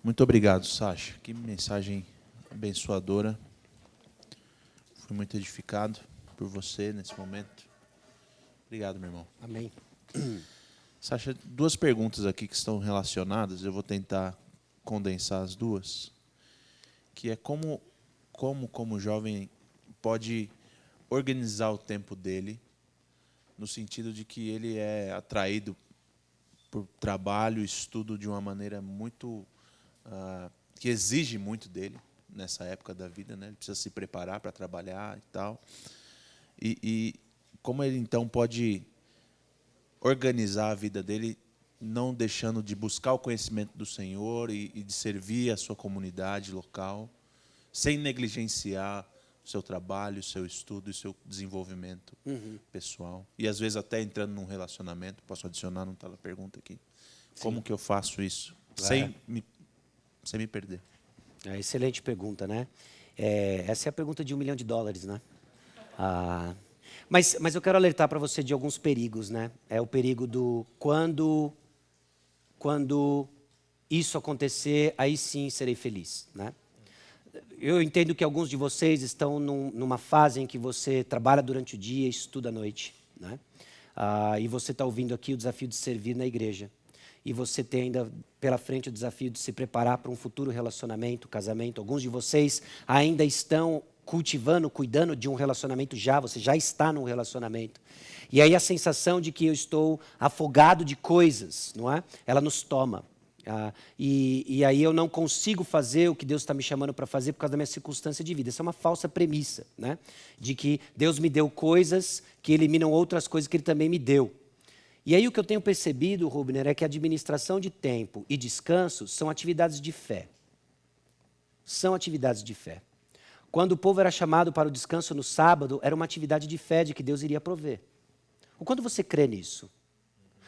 Muito obrigado, Sasha. Que mensagem abençoadora. Fui muito edificado por você nesse momento. Obrigado, meu irmão. Amém. Sasha, duas perguntas aqui que estão relacionadas. Eu vou tentar condensar as duas. Que é como jovem pode organizar o tempo dele, no sentido de que ele é atraído por trabalho, estudo de uma maneira muito que exige muito dele nessa época da vida, né? Ele precisa se preparar para trabalhar e tal. E como ele então pode organizar a vida dele, não deixando de buscar o conhecimento do Senhor e de servir a sua comunidade local, sem negligenciar o seu trabalho, o seu estudo e o seu desenvolvimento pessoal. E às vezes até entrando num relacionamento, posso adicionar, não está na pergunta aqui. Sim. Como que eu faço isso? Sem me perder. Excelente pergunta, né? Essa é a pergunta de $1 milhão, né? Mas eu quero alertar para você de alguns perigos, né? É o perigo do quando isso acontecer, aí sim serei feliz, né? Eu entendo que alguns de vocês estão numa fase em que você trabalha durante o dia e estuda à noite, né? E você está ouvindo aqui o desafio de servir na igreja. E você tem ainda pela frente o desafio de se preparar para um futuro relacionamento, casamento. Alguns de vocês ainda estão cultivando, cuidando de um relacionamento você já está num relacionamento. E aí a sensação de que eu estou afogado de coisas, não é? Ela nos toma. E aí eu não consigo fazer o que Deus está me chamando para fazer por causa da minha circunstância de vida. Essa é uma falsa premissa, né? De que Deus me deu coisas que eliminam outras coisas que Ele também me deu. E aí o que eu tenho percebido, Rubner, é que a administração de tempo e descanso são atividades de fé. São atividades de fé. Quando o povo era chamado para o descanso no sábado, era uma atividade de fé de que Deus iria prover. O quanto você crê nisso?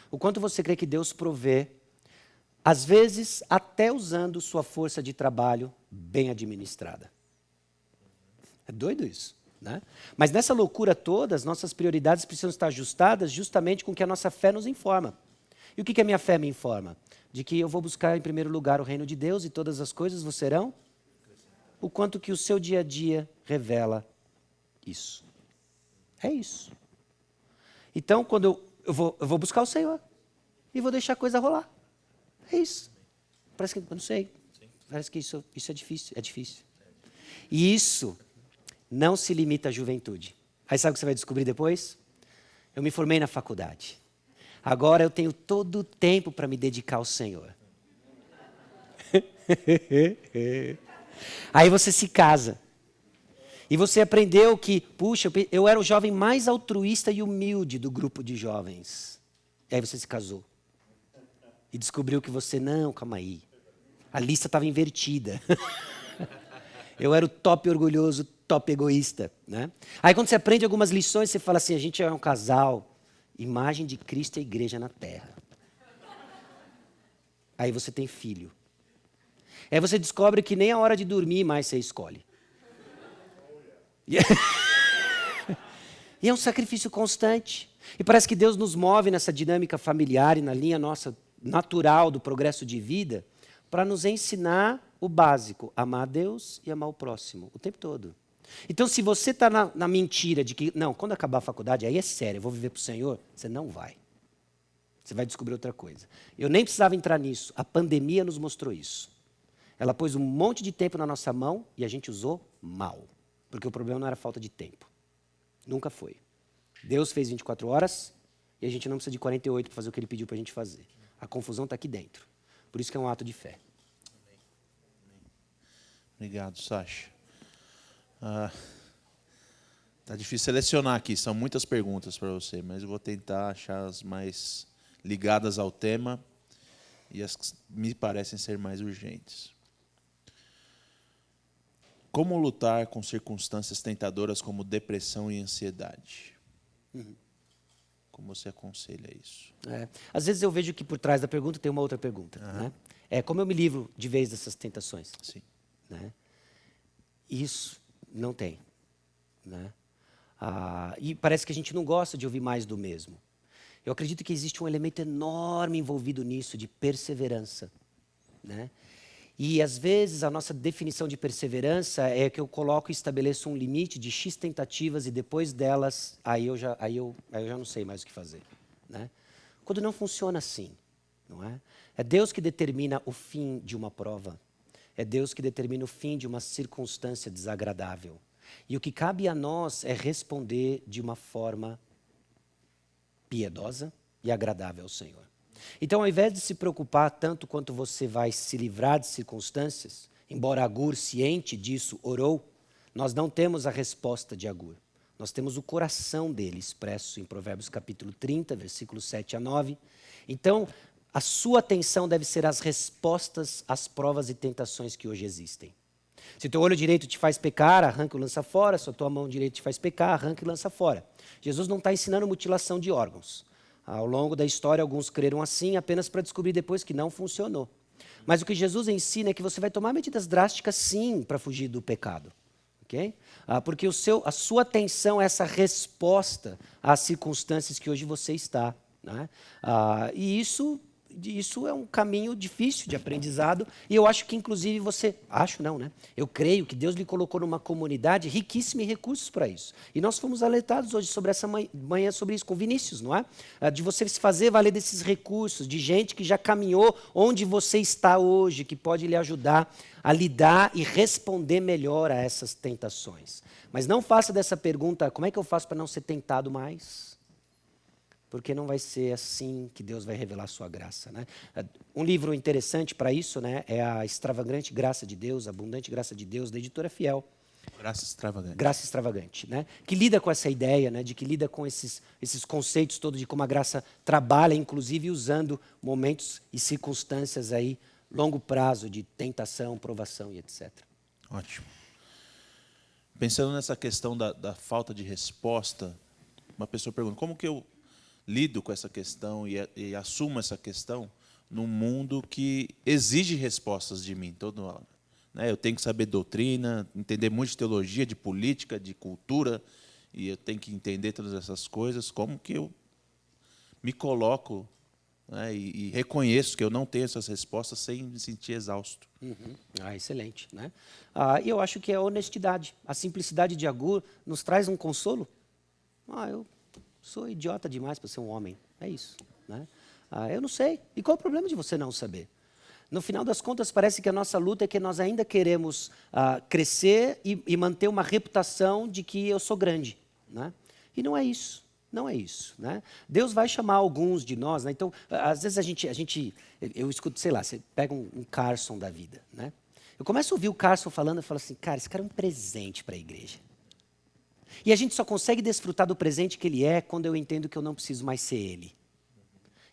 O quanto você crê que Deus provê, às vezes até usando sua força de trabalho bem administrada? É doido isso, né? Mas nessa loucura toda, as nossas prioridades precisam estar ajustadas justamente com o que a nossa fé nos informa. E o que a minha fé me informa? De que eu vou buscar em primeiro lugar o reino de Deus e todas as coisas vos serão? O quanto que o seu dia a dia revela isso. É isso. Então, quando eu vou buscar o Senhor e vou deixar a coisa rolar. É isso. Parece que, eu não sei, parece que isso é difícil, é difícil. E isso não se limita à juventude. Aí sabe o que você vai descobrir depois? Eu me formei na faculdade. Agora eu tenho todo o tempo para me dedicar ao Senhor. Aí você se casa. E você aprendeu que, puxa, eu era o jovem mais altruísta e humilde do grupo de jovens. E aí você se casou. E descobriu que você, não, calma aí. A lista estava invertida. Eu era o top orgulhoso, top egoísta, né? Aí quando você aprende algumas lições, você fala assim, a gente é um casal, imagem de Cristo e a igreja na terra. Aí você tem filho. Aí você descobre que nem a hora de dormir mais você escolhe. E é um sacrifício constante. E parece que Deus nos move nessa dinâmica familiar e na linha nossa natural do progresso de vida para nos ensinar o básico, amar a Deus e amar o próximo, o tempo todo. Então, se você está na mentira de que, não, quando acabar a faculdade, aí é sério, eu vou viver para o Senhor, você não vai. Você vai descobrir outra coisa. Eu nem precisava entrar nisso, a pandemia nos mostrou isso. Ela pôs um monte de tempo na nossa mão e a gente usou mal, porque o problema não era falta de tempo. Nunca foi. Deus fez 24 horas e a gente não precisa de 48 para fazer o que Ele pediu para a gente fazer. A confusão está aqui dentro. Por isso que é um ato de fé. Obrigado, Sacha. Tá difícil selecionar aqui, são muitas perguntas para você, mas eu vou tentar achar as mais ligadas ao tema e as que me parecem ser mais urgentes. Como lutar com circunstâncias tentadoras como depressão e ansiedade? Como você aconselha isso? Às vezes eu vejo que por trás da pergunta tem uma outra pergunta. Né? Como eu me livro de vez dessas tentações? Sim. Né? Isso não tem. Né? E parece que a gente não gosta de ouvir mais do mesmo. Eu acredito que existe um elemento enorme envolvido nisso, de perseverança. Né? E, às vezes, a nossa definição de perseverança é que eu coloco e estabeleço um limite de X tentativas e depois delas, aí eu já não sei mais o que fazer. Né? Quando não funciona assim. Não é? É Deus que determina o fim de uma prova. É Deus que determina o fim de uma circunstância desagradável. E o que cabe a nós é responder de uma forma piedosa e agradável ao Senhor. Então, ao invés de se preocupar tanto quanto você vai se livrar de circunstâncias, embora Agur, ciente disso, orou, nós não temos a resposta de Agur. Nós temos o coração dele expresso em Provérbios capítulo 30, versículos 7 a 9. Então, a sua atenção deve ser as respostas às provas e tentações que hoje existem. Se teu olho direito te faz pecar, arranca e lança fora. Se a tua mão direita te faz pecar, arranca e lança fora. Jesus não está ensinando mutilação de órgãos. Ao longo da história, alguns creram assim apenas para descobrir depois que não funcionou. Mas o que Jesus ensina é que você vai tomar medidas drásticas, sim, para fugir do pecado. Okay? Porque a sua atenção é essa resposta às circunstâncias que hoje você está. Né? E isso é um caminho difícil de aprendizado. E eu acho que, inclusive, eu creio que Deus lhe colocou numa comunidade riquíssima em recursos para isso. E nós fomos alertados hoje sobre essa manhã sobre isso, com Vinícius, não é? De você se fazer valer desses recursos, de gente que já caminhou onde você está hoje, que pode lhe ajudar a lidar e responder melhor a essas tentações. Mas não faça dessa pergunta, como é que eu faço para não ser tentado mais? Porque não vai ser assim que Deus vai revelar a sua graça. Né? Um livro interessante para isso, né, é A Extravagante Graça de Deus, A Abundante Graça de Deus, da editora Fiel. Graça Extravagante. Graça Extravagante, né? Que lida com essa ideia, né, de que lida com esses conceitos todos de como a graça trabalha, inclusive usando momentos e circunstâncias aí, longo prazo de tentação, provação e etc. Ótimo. Pensando nessa questão da falta de resposta, uma pessoa pergunta, como que eu lido com essa questão e assumo essa questão num mundo que exige respostas de mim toda hora. Né? Eu tenho que saber doutrina, entender muito de teologia, de política, de cultura, e eu tenho que entender todas essas coisas. Como que eu me coloco, né, e reconheço que eu não tenho essas respostas sem me sentir exausto? Excelente. Né? E eu acho que é a honestidade. A simplicidade de Agur nos traz um consolo. Eu sou idiota demais para ser um homem. É isso. Né? Eu não sei. E qual é o problema de você não saber? No final das contas, parece que a nossa luta é que nós ainda queremos crescer e manter uma reputação de que eu sou grande. Né? E não é isso. Não é isso. Né? Deus vai chamar alguns de nós. Né? Então, às vezes eu escuto, sei lá, você pega um Carson da vida. Né? Eu começo a ouvir o Carson falando e falo assim, cara, esse cara é um presente para a igreja. E a gente só consegue desfrutar do presente que ele é quando eu entendo que eu não preciso mais ser ele.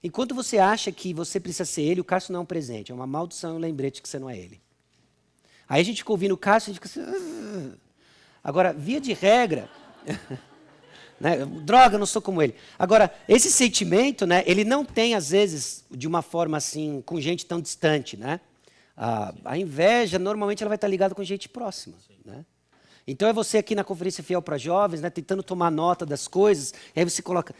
Enquanto você acha que você precisa ser ele, o Carson não é um presente, é uma maldição e um lembrete que você não é ele. Aí a gente fica ouvindo o Carson e fica assim... Agora, via de regra... né, droga, não sou como ele. Agora, esse sentimento, né, ele não tem, às vezes, de uma forma assim, com gente tão distante. Né? A inveja, normalmente, ela vai estar ligada com gente próxima. Né? Então é você aqui na Conferência Fiel para Jovens, né, tentando tomar nota das coisas, e aí você coloca,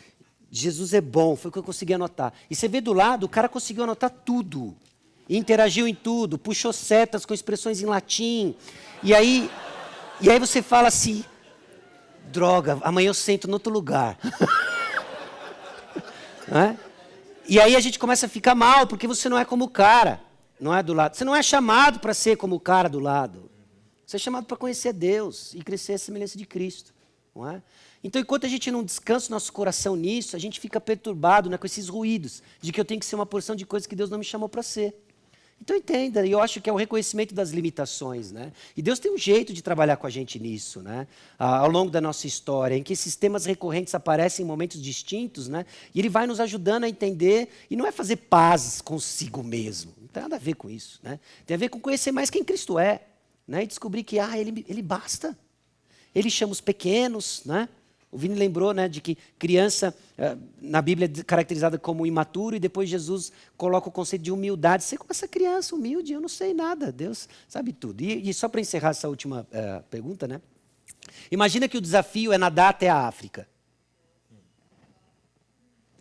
Jesus é bom, foi o que eu consegui anotar. E você vê do lado, o cara conseguiu anotar tudo. Interagiu em tudo, puxou setas com expressões em latim. E aí você fala assim, droga, amanhã eu sento em outro lugar. Né? E aí a gente começa a ficar mal, porque você não é como o cara, não é do lado. Você não é chamado para ser como o cara do lado. Você é chamado para conhecer Deus e crescer a semelhança de Cristo. Não é? Então, enquanto a gente não descansa o nosso coração nisso, a gente fica perturbado, né, com esses ruídos de que eu tenho que ser uma porção de coisas que Deus não me chamou para ser. Então entenda, eu acho que é o reconhecimento das limitações, né? E Deus tem um jeito de trabalhar com a gente nisso, né? Ao longo da nossa história, em que esses temas recorrentes aparecem em momentos distintos, né? E Ele vai nos ajudando a entender, e não é fazer paz consigo mesmo, não tem nada a ver com isso, né? Tem a ver com conhecer mais quem Cristo é, né? E descobrir que ele basta. Ele chama os pequenos, né? O Vini lembrou, né, de que criança, na Bíblia, é caracterizada como imaturo, e depois Jesus coloca o conceito de humildade. Você como essa criança humilde, eu não sei nada, Deus sabe tudo. E só para encerrar essa última pergunta, né? Imagina que o desafio é nadar até a África.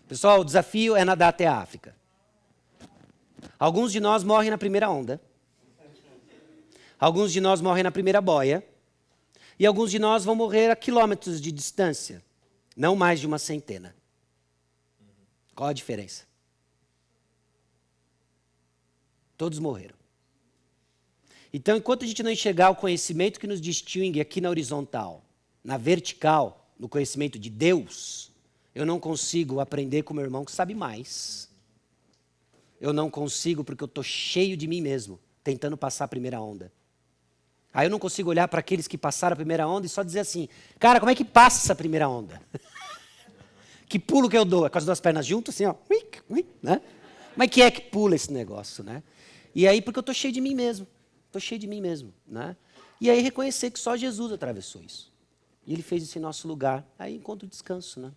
Pessoal, o desafio é nadar até a África. Alguns de nós morrem na primeira onda. Alguns de nós morrem na primeira boia. E alguns de nós vão morrer a quilômetros de distância, não mais de uma centena. Qual a diferença? Todos morreram. Então, enquanto a gente não enxergar o conhecimento que nos distingue aqui na horizontal, na vertical, no conhecimento de Deus, eu não consigo aprender com o meu irmão que sabe mais. Eu não consigo porque eu estou cheio de mim mesmo, tentando passar a primeira onda. Aí eu não consigo olhar para aqueles que passaram a primeira onda e só dizer assim, cara, como é que passa essa primeira onda? Que pulo que eu dou? É com as duas pernas juntas, assim, ó. Né? Mas que é que pula esse negócio, né? E aí, porque eu estou cheio de mim mesmo. Estou cheio de mim mesmo, né? E aí reconhecer que só Jesus atravessou isso. E Ele fez isso em nosso lugar. Aí encontra o descanso, né?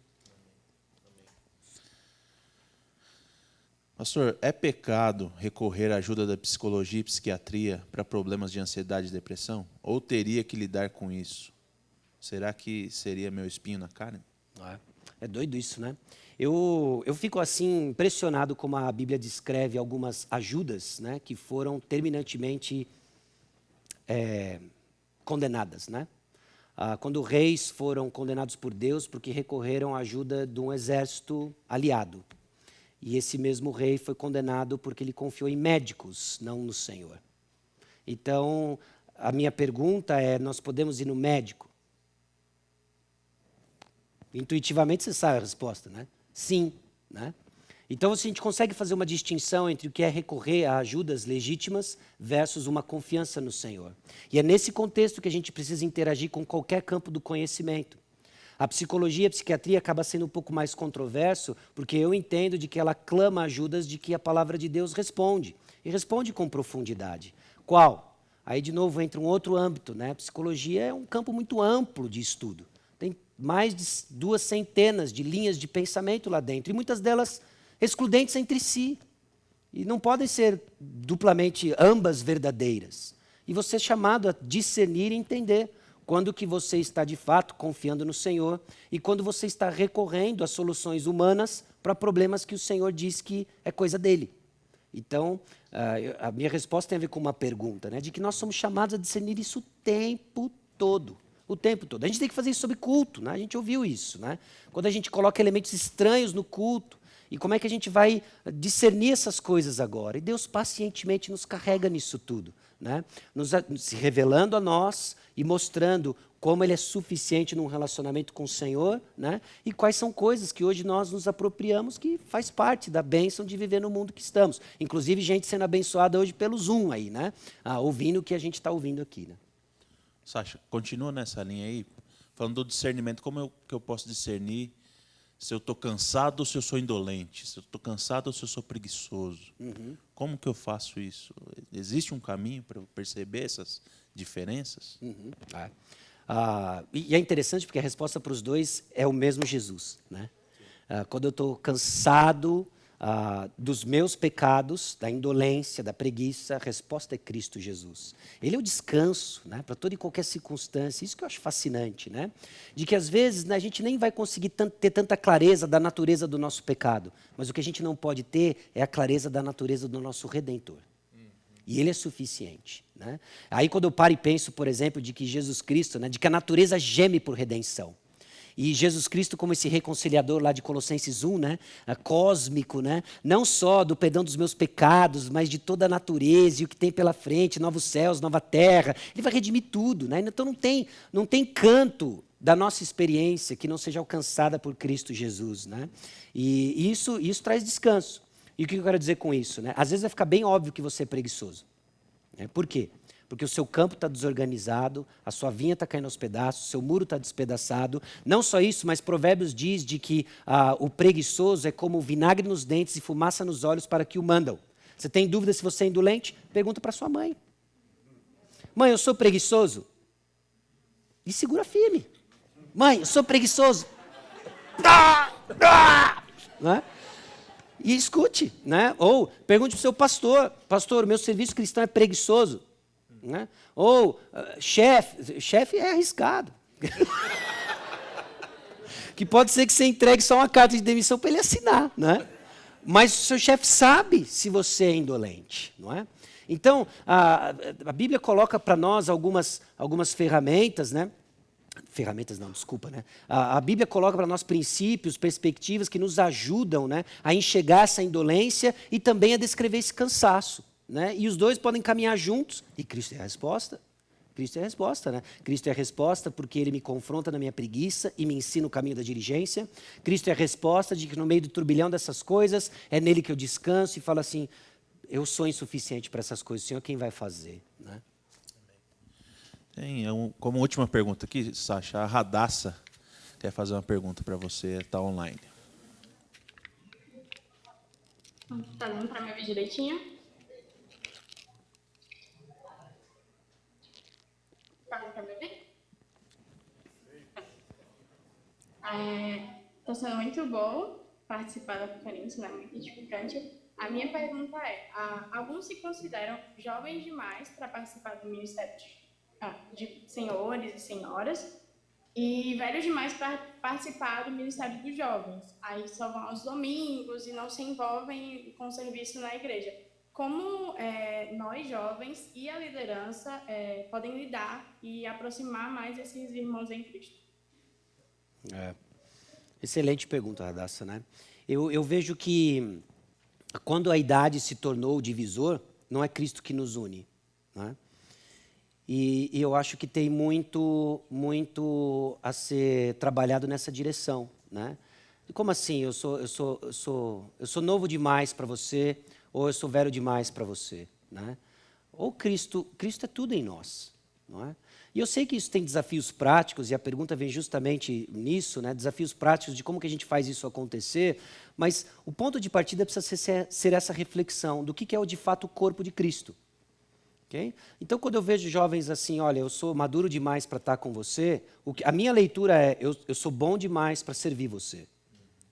Pastor, é pecado recorrer à ajuda da psicologia e psiquiatria para problemas de ansiedade e depressão? Ou teria que lidar com isso? Será que seria meu espinho na carne? É doido isso, né? Eu fico assim impressionado como a Bíblia descreve algumas ajudas, né, que foram terminantemente condenadas, né? Quando reis foram condenados por Deus porque recorreram à ajuda de um exército aliado. E esse mesmo rei foi condenado porque ele confiou em médicos, não no Senhor. Então, a minha pergunta é, nós podemos ir no médico? Intuitivamente você sabe a resposta, né? Sim, né? Então, a gente consegue fazer uma distinção entre o que é recorrer a ajudas legítimas versus uma confiança no Senhor. E é nesse contexto que a gente precisa interagir com qualquer campo do conhecimento. A psicologia e a psiquiatria acaba sendo um pouco mais controverso, porque eu entendo de que ela clama ajudas de que a palavra de Deus responde, e responde com profundidade. Qual? Aí, de novo, entra um outro âmbito, né? A psicologia é um campo muito amplo de estudo. Tem mais de 200 de linhas de pensamento lá dentro, e muitas delas excludentes entre si. E não podem ser duplamente ambas verdadeiras. E você é chamado a discernir e entender quando que você está, de fato, confiando no Senhor e quando você está recorrendo a soluções humanas para problemas que o Senhor diz que é coisa dele. Então, a minha resposta tem a ver com uma pergunta, né, de que nós somos chamados a discernir isso o tempo todo. O tempo todo. A gente tem que fazer isso sob culto, né? A gente ouviu isso, né? Quando a gente coloca elementos estranhos no culto, e como é que a gente vai discernir essas coisas agora? E Deus pacientemente nos carrega nisso tudo, né? Se revelando a nós e mostrando como Ele é suficiente num relacionamento com o Senhor, né? E quais são coisas que hoje nós nos apropriamos que faz parte da bênção de viver no mundo que estamos. Inclusive gente sendo abençoada hoje pelo Zoom aí, né? Ouvindo o que a gente está ouvindo aqui, né? Sacha, continua nessa linha aí, falando do discernimento. Como que eu posso discernir se eu estou cansado ou se eu sou indolente? Se eu estou cansado ou se eu sou preguiçoso? Uhum. Como que eu faço isso? Existe um caminho para eu perceber essas diferenças? Uhum. E é interessante porque a resposta para os dois é o mesmo Jesus, né? Quando eu estou cansado, dos meus pecados, da indolência, da preguiça, a resposta é Cristo Jesus. Ele é o descanso, né, para toda e qualquer circunstância. Isso que eu acho fascinante, né? De que às vezes, né, a gente nem vai conseguir ter tanta clareza da natureza do nosso pecado, mas o que a gente não pode ter é a clareza da natureza do nosso Redentor. E Ele é suficiente, né? Aí quando eu paro e penso, por exemplo, de que Jesus Cristo, né, de que a natureza geme por redenção. E Jesus Cristo como esse reconciliador lá de Colossenses 1, né, cósmico, né, não só do perdão dos meus pecados, mas de toda a natureza e o que tem pela frente, novos céus, nova terra. Ele vai redimir tudo, né? Então não tem canto da nossa experiência que não seja alcançada por Cristo Jesus, né? E isso traz descanso. E o que eu quero dizer com isso, né? Às vezes vai ficar bem óbvio que você é preguiçoso, né? Por quê? Porque o seu campo está desorganizado, a sua vinha está caindo aos pedaços, o seu muro está despedaçado. Não só isso, mas Provérbios diz de que o preguiçoso é como vinagre nos dentes e fumaça nos olhos para que o mandam. Você tem dúvida se você é indolente? Pergunta para sua mãe. Mãe, eu sou preguiçoso? E segura firme. Mãe, eu sou preguiçoso? Né? E escute, né? Ou pergunte para o seu pastor. Pastor, o meu serviço cristão é preguiçoso. Né? Ou chefe é arriscado. Que pode ser que você entregue só uma carta de demissão para ele assinar, né? Mas o seu chefe sabe se você é indolente, não é? Então, a Bíblia coloca para nós algumas ferramentas, né? Ferramentas não, desculpa, né? A Bíblia coloca para nós princípios, perspectivas que nos ajudam, né, a enxergar essa indolência e também a descrever esse cansaço. Né? E os dois podem caminhar juntos, e Cristo é a resposta. Cristo é a resposta, né? Cristo é a resposta porque Ele me confronta na minha preguiça e me ensina o caminho da diligência. Cristo é a resposta de que no meio do turbilhão dessas coisas, é nele que eu descanso e falo assim, eu sou insuficiente para essas coisas, Senhor, quem vai fazer? Né? Como última pergunta aqui, Sacha, a Radassa quer fazer uma pergunta para você, está online. Tá dando para me ouvir direitinho? Para me ouvir? Está sendo muito bom participar da conferência, né? Muito edificante. A minha pergunta é, alguns se consideram jovens demais para participar do ministério de senhores e senhoras e velhos demais para participar do ministério dos jovens. Aí só vão aos domingos e não se envolvem com o serviço na igreja. Como nós, jovens, e a liderança podem lidar e aproximar mais esses irmãos em Cristo? Excelente pergunta, Radassa, né? Eu vejo que quando a idade se tornou o divisor, não é Cristo que nos une, né? E eu acho que tem muito a ser trabalhado nessa direção, né? Como assim? Eu sou novo demais para você, ou eu sou velho demais para você, né? Ou Cristo é tudo em nós, não é? E eu sei que isso tem desafios práticos, e a pergunta vem justamente nisso, né? Desafios práticos de como que a gente faz isso acontecer, mas o ponto de partida precisa ser essa reflexão do que é de fato o corpo de Cristo. Okay? Então, quando eu vejo jovens assim, olha, eu sou maduro demais para estar com você, a minha leitura é, eu sou bom demais para servir você.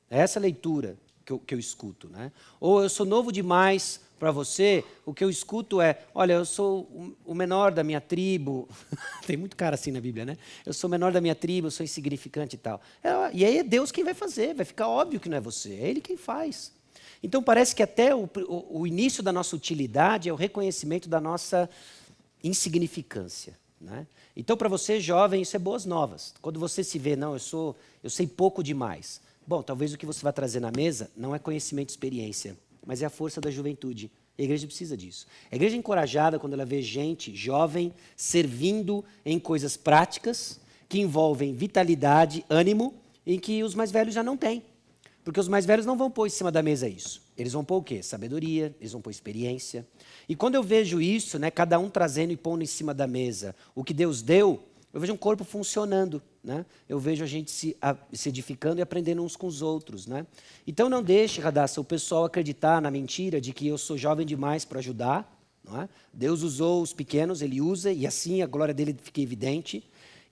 É essa leitura que eu escuto, né? Ou eu sou novo demais para você, o que eu escuto é, olha, eu sou o menor da minha tribo. Tem muito cara assim na Bíblia, né? Eu sou o menor da minha tribo, eu sou insignificante e tal. E aí é Deus quem vai fazer, vai ficar óbvio que não é você, é Ele quem faz. Então parece que até o início da nossa utilidade é o reconhecimento da nossa insignificância, né? Então para você, jovem, isso é boas novas. Quando você se vê, não, eu sei pouco demais. Bom, talvez o que você vai trazer na mesa não é conhecimento e experiência, mas é a força da juventude. A igreja precisa disso. A igreja é encorajada quando ela vê gente jovem servindo em coisas práticas que envolvem vitalidade, ânimo, em que os mais velhos já não têm. Porque os mais velhos não vão pôr em cima da mesa isso. Eles vão pôr o quê? Sabedoria, eles vão pôr experiência. E quando eu vejo isso, né, cada um trazendo e pondo em cima da mesa o que Deus deu, eu vejo um corpo funcionando, né? Eu vejo a gente se edificando e aprendendo uns com os outros, né? Então não deixe, Radassa, o pessoal acreditar na mentira de que eu sou jovem demais para ajudar, não é? Deus usou os pequenos, Ele usa, e assim a glória dele fica evidente.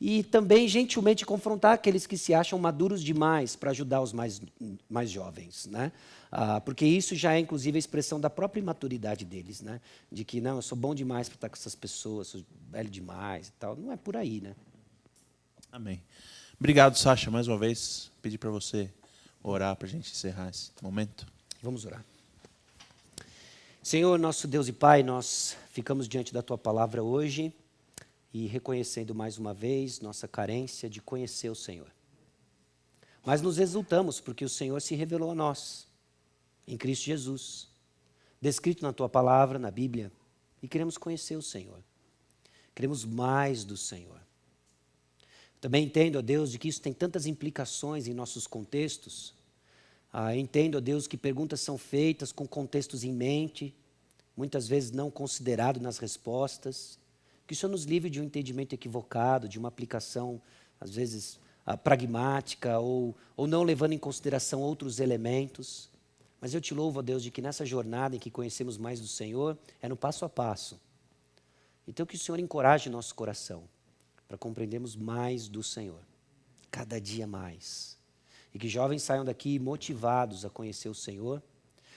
e também gentilmente confrontar aqueles que se acham maduros demais para ajudar os mais jovens, né? Porque isso já é, inclusive, a expressão da própria imaturidade deles, né? De que, não, eu sou bom demais para estar com essas pessoas, sou velho demais e tal. Não é por aí, né? Amém. Obrigado, Sacha, mais uma vez. Pedir para você orar para a gente encerrar esse momento. Vamos orar. Senhor, nosso Deus e Pai, nós ficamos diante da Tua palavra hoje e reconhecendo mais uma vez nossa carência de conhecer o Senhor. Mas nos exultamos porque o Senhor se revelou a nós, em Cristo Jesus, descrito na Tua palavra, na Bíblia, e queremos conhecer o Senhor. Queremos mais do Senhor. Também entendo, ó Deus, de que isso tem tantas implicações em nossos contextos. Entendo, ó Deus, que perguntas são feitas com contextos em mente, muitas vezes não considerado nas respostas. Que o Senhor nos livre de um entendimento equivocado, de uma aplicação, às vezes, pragmática ou não levando em consideração outros elementos. Mas eu te louvo, ó Deus, de que nessa jornada em que conhecemos mais do Senhor, é no passo a passo. Então que o Senhor encoraje nosso coração para compreendermos mais do Senhor, cada dia mais. E que jovens saiam daqui motivados a conhecer o Senhor,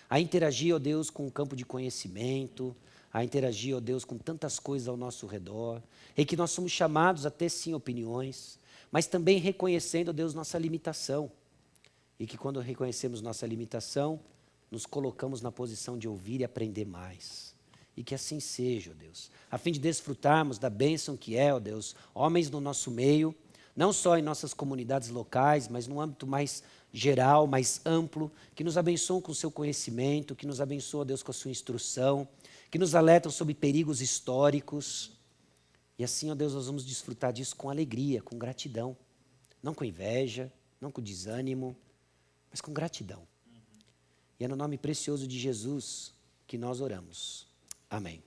a interagir, ó Deus, com o campo de conhecimento, a interagir, ó Deus, com tantas coisas ao nosso redor, e que nós somos chamados a ter, sim, opiniões, mas também reconhecendo, ó Deus, nossa limitação. E que quando reconhecemos nossa limitação, nos colocamos na posição de ouvir e aprender mais. E que assim seja, ó Deus, a fim de desfrutarmos da bênção que é, ó Deus, homens no nosso meio, não só em nossas comunidades locais, mas num âmbito mais geral, mais amplo, que nos abençoam com o seu conhecimento, que nos abençoam, ó Deus, com a sua instrução, que nos alertam sobre perigos históricos. E assim, ó Deus, nós vamos desfrutar disso com alegria, com gratidão. Não com inveja, não com desânimo, mas com gratidão. E é no nome precioso de Jesus que nós oramos. Amém.